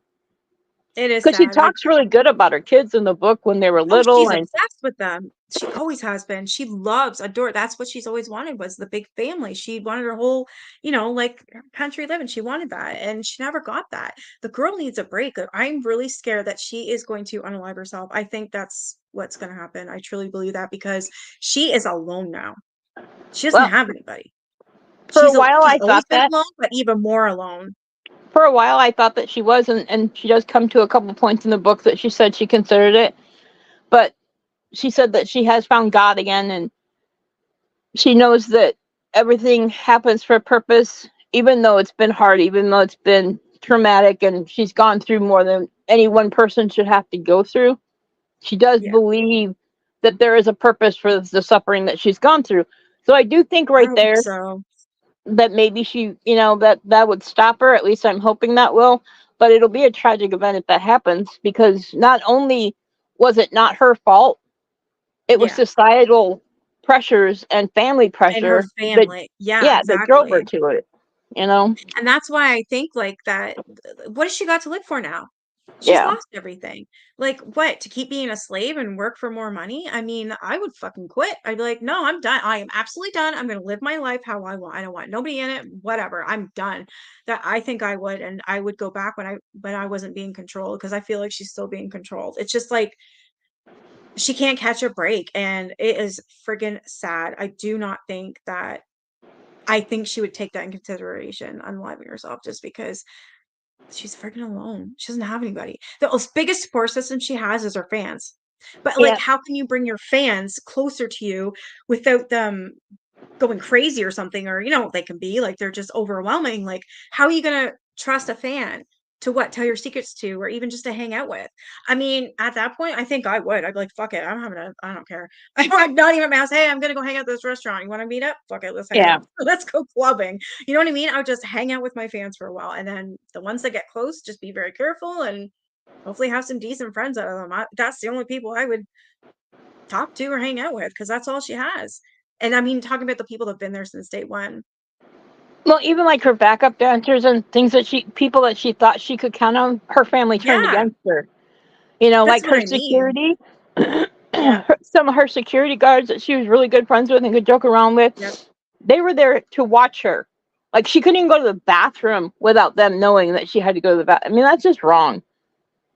It is Because she sad. Like, talks really good about her kids in the book when they were oh, little, she's and obsessed with them. She always has been. She loves, adore. That's what she's always wanted was the big family. She wanted her whole, like country living. She wanted that, and she never got that. The girl needs a break. I'm really scared that she is going to unalive herself. I think that's what's going to happen. I truly believe that because she is alone now. She doesn't well, have anybody. for a while She's I always thought been that. alone, but even more alone. For a while I thought that she was, and she does come to a couple points in the book that she said she considered it, but she said that she has found God again, and she knows that everything happens for a purpose, even though it's been hard, even though it's been traumatic, and she's gone through more than any one person should have to go through. She does Yeah, believe that there is a purpose for the suffering that she's gone through. So I do think I right hope there so. that maybe she, that would stop her. At least I'm hoping that will. But it'll be a tragic event if that happens, because not only was it not her fault, it was Yeah. societal pressures and family And her pressure that, family. Yeah, yeah, that drove her exactly. to it. You know? And that's why I think like that what has she got to live for now? She's Yeah, lost everything. Like what? To keep being a slave and work for more money? I mean, I would fucking quit. I'd be like, "No, I'm done. I am absolutely done. I'm going to live my life how I want. I don't want nobody in it, whatever. I'm done." That I think I would and I would go back when I wasn't being controlled because I feel like she's still being controlled. It's just like she can't catch a break and it is friggin' sad. I do not think that I think she would take that in consideration, unaliving herself just because she's freaking alone. She doesn't have anybody. The biggest support system she has is her fans. But like, yeah. how can you bring your fans closer to you without them going crazy or something? Or, they can be like they're just overwhelming. Like, how are you gonna trust a fan to what? Tell your secrets to, or even just to hang out with? I mean, at that point, I think I would. I'd be like, fuck it. I don't care. I'm not even ask, hey, I'm gonna go hang out at this restaurant. You want to meet up? Fuck it, let's hang Yeah. out. Let's go clubbing. You know what I mean? I would just hang out with my fans for a while. And then the ones that get close, just be very careful and hopefully have some decent friends out of them. That's the only people I would talk to or hang out with because that's all she has. And I mean, talking about the people that have been there since day one. Well, even like her backup dancers and things that people that she thought she could count on, her family turned Yeah, against her. that's Like what her I mean. security, Yeah, some of her security guards that she was really good friends with and could joke around with, yep. they were there to watch her. Like she couldn't even go to the bathroom without them knowing that she had to go to the bathroom. I mean, that's just wrong.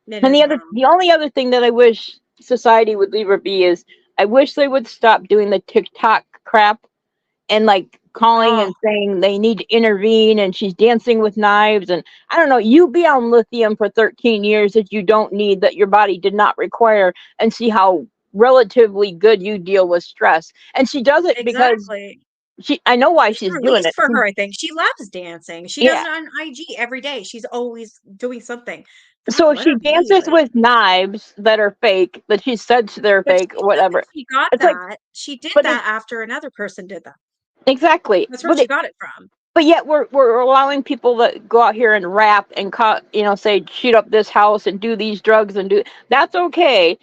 It And is wrong. the only other thing that I wish society would leave her be is I wish they would stop doing the TikTok crap and like calling Oh, and saying they need to intervene and she's dancing with knives, and I don't know, you be on lithium for 13 years that you don't need, that your body did not require, and see how relatively good you deal with stress. And she does it because exactly. I know why It's a she's doing release it. for her, I think. She loves dancing. She does Yeah. it on IG every day. She's always doing something. Fuck, So if let she her be. dances Like, with knives that are fake, that she said they're but fake she or said that whatever, she got it's like, that. She did but it that after another person did that. exactly, That's where she got it from. but yet we're allowing people that go out here and rap and say shoot up this house and do these drugs and do that's okay,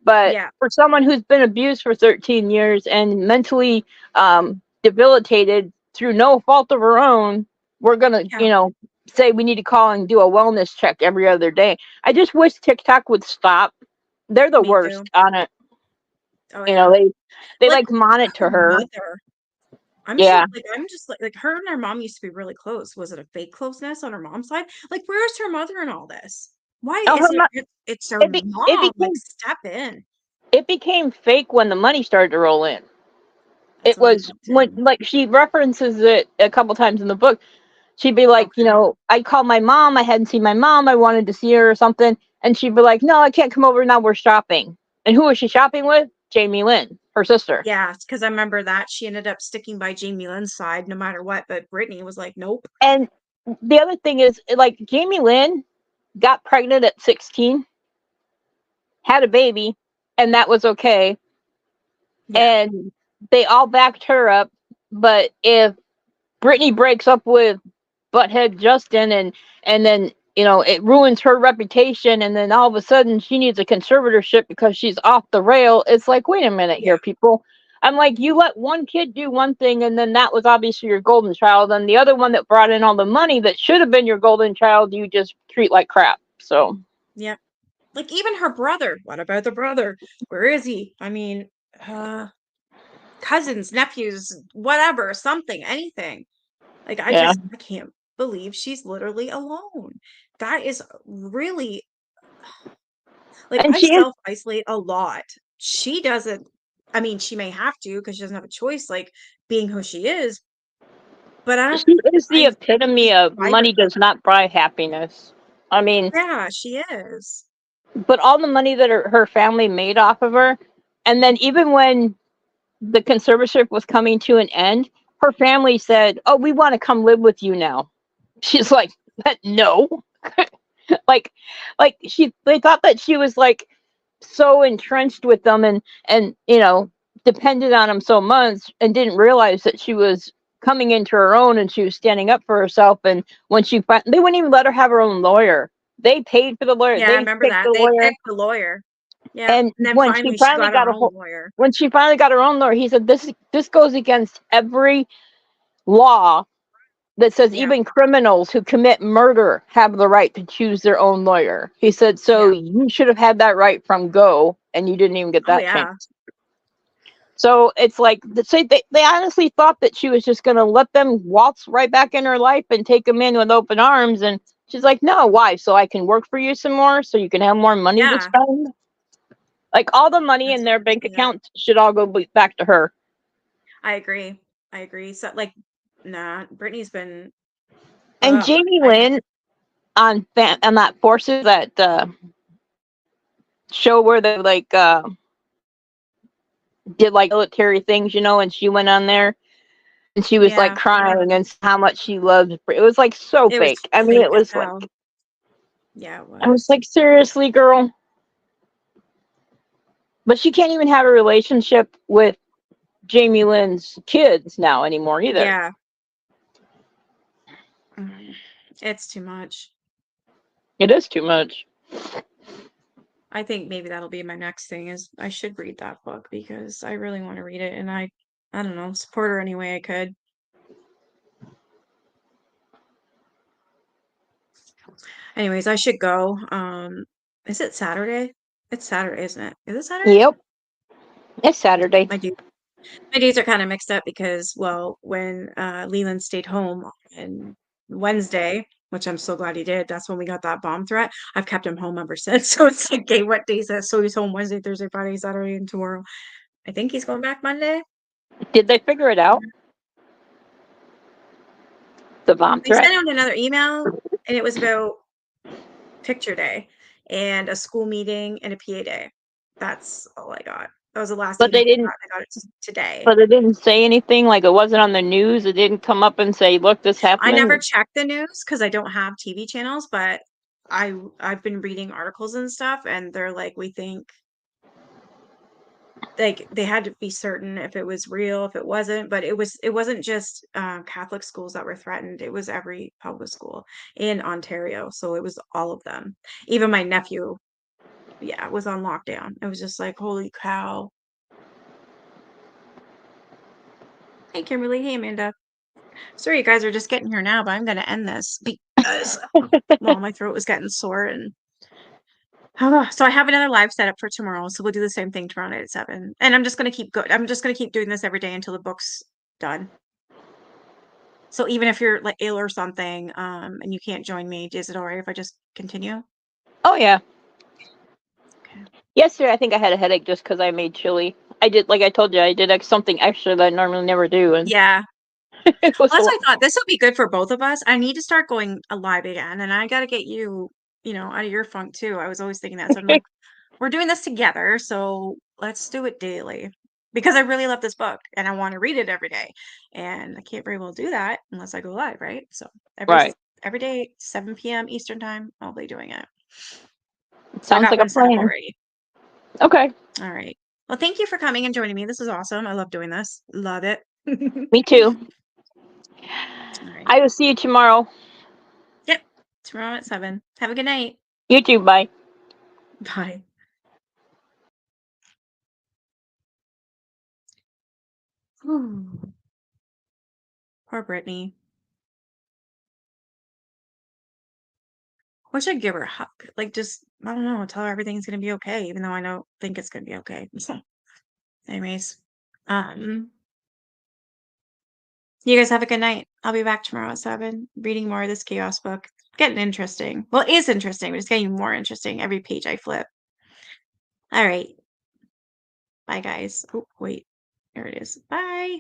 but Yeah. for someone who's been abused for 13 years and mentally debilitated through no fault of her own, we're gonna Yeah. say we need to call and do a wellness check every other day. I just wish TikTok would stop. They're the Me worst too. on it. Oh yeah. They Like like monitor her her. mother. Yeah. I'm just like her and her mom used to be really close. Was it a fake closeness on her mom's side? Like, where's her mother in all this? Why Oh, isn't it's her it mom? Like, became step in. fake when the money started to roll in. That's It what I was think when, too. like, she references it a couple times in the book. She'd be like, Okay. I called my mom. I hadn't seen my mom. I wanted to see her or something. And she'd be like, no, I can't come over now. We're shopping. And who was she shopping with? Jamie Lynn, her sister. Yeah, because I remember that she ended up sticking by Jamie Lynn's side no matter what, but Brittany was like, nope. And the other thing is, like, Jamie Lynn got pregnant at 16, had a baby, and that was okay. Yeah, And they all backed her up. But if Brittany breaks up with butthead Justin, and then it ruins her reputation, and then all of a sudden she needs a conservatorship because she's off the rail. It's like, wait a minute yeah, here, people. I'm like, you let one kid do one thing, and then that was obviously your golden child, and the other one that brought in all the money that should have been your golden child, you just treat like crap. So yeah. Like, even her brother, what about the brother? Where is he? I mean, cousins, nephews, whatever, something, anything. Like, Yeah. I can't believe she's literally alone. That is really like, And I she is self-isolate a lot. She doesn't. I mean, she may have to because she doesn't have a choice, like, being who she is, but she is the I epitome stick of by her. money does not buy happiness. I mean, Yeah, she is. but all the money that her family made off of her, and then even when the conservatorship was coming to an end, her family said, "Oh, we want to come live with you now." She's like, "No." like they thought that she was like so entrenched with them and depended on them so much and didn't realize that she was coming into her own and she was standing up for herself. And when they wouldn't even let her have her own lawyer. They paid for the lawyer. Yeah, I They remember picked that. the They lawyer. picked the lawyer. Yeah, And and then finally she got her own lawyer. when she finally got her own lawyer, he said this goes against every law that says Yeah, even criminals who commit murder have the right to choose their own lawyer. He said, so yeah. you should have had that right from go, and you didn't even get Oh, that yeah. chance. So it's like they honestly thought that she was just going to let them waltz right back in her life and take them in with open arms. And she's like, no, why? So I can work for you some more, so you can have more money to Yeah, spend. Like all the money in that's their bank yeah. account should all go back to her. I agree. I agree. So, like, nah, Brittany's been, And ugh, Jamie I just Lynn on that Forces, that show where they like did like military things, and she went on there and she was like yeah, crying and how much she loved it. Was like so it was fake. I mean, it fake as was like, hell. Yeah, it I was was. like, seriously, girl. But she can't even have a relationship with Jamie Lynn's kids now anymore either. Yeah. Mm, it's too much. It is too much. I think maybe that'll be my next thing is I should read that book because I really want to read it and I don't know, support her any way I could. Anyways, I should go. Is it Saturday? It's Saturday, isn't it? Is it Saturday? Yep, it's Saturday. My my days are kind of mixed up because, well, when Leland stayed home on Wednesday, which I'm so glad he did, that's when we got that bomb threat. I've kept him home ever since. So it's like, okay, what days that? So he's home Wednesday, Thursday, Friday, Saturday, and tomorrow. I think he's going back Monday. Did they figure it out? The bomb They threat. sent out another email, and it was about picture day and a school meeting and a PA day. That's all I got. That was the last But email they I didn't. got. I got it today. But it didn't say anything. Like it wasn't on the news. It didn't come up and say, "Look, this I never happening." check the news because I don't have TV channels, but I've been reading articles and stuff, and they're like, we think like they had to be certain if it was real, if it wasn't, but it wasn't just Catholic schools that were threatened. It was every public school in Ontario, so it was all of them. Even my nephew, yeah, was on lockdown. It was just like, holy cow. Hey, Kimberly. Hey, Amanda. Sorry, you guys are just getting here now, but I'm going to end this because, well, my throat was getting sore and so I have another live setup for tomorrow. So we'll do the same thing tomorrow night at 7. And I'm just going to keep I'm just going to keep doing this every day until the book's done. So even if you're like ill or something, and you can't join me, is it all right if I just continue? Oh yeah. Okay. Yesterday, I think I had a headache just because I made chili. I did, like I told you, I did something extra that I normally never do, and Yeah. it Well, was a that's lot. what I thought. This will be good for both of us. I need to start going live again, and I got to get you, out of your funk too. I was always thinking that. So I'm like, we're doing this together, so let's do it daily because I really love this book and I want to read it every day. And I can't very well do that unless I go live, right? So Right. every day, 7 p.m. Eastern time, I'll be doing it. So I Sounds got like a one set up plan. already. Okay. All right. Well, thank you for coming and joining me. This is awesome. I love doing this. Love it. All Me too. right. I will see you tomorrow. Yep. Tomorrow at 7. Have a good night. You too. Bye. Bye. Whew. Poor Brittany. Wish I'd give her a hug. Like, just, I don't know, tell her everything's gonna be okay, even though I don't think it's gonna be okay. So, anyways, um, you guys have a good night. I'll be back tomorrow at 7, reading more of this chaos book. It's getting interesting. Well, it is interesting, but it's getting more interesting every page I flip. All right. Bye, guys. Oh, wait. There it is. Bye.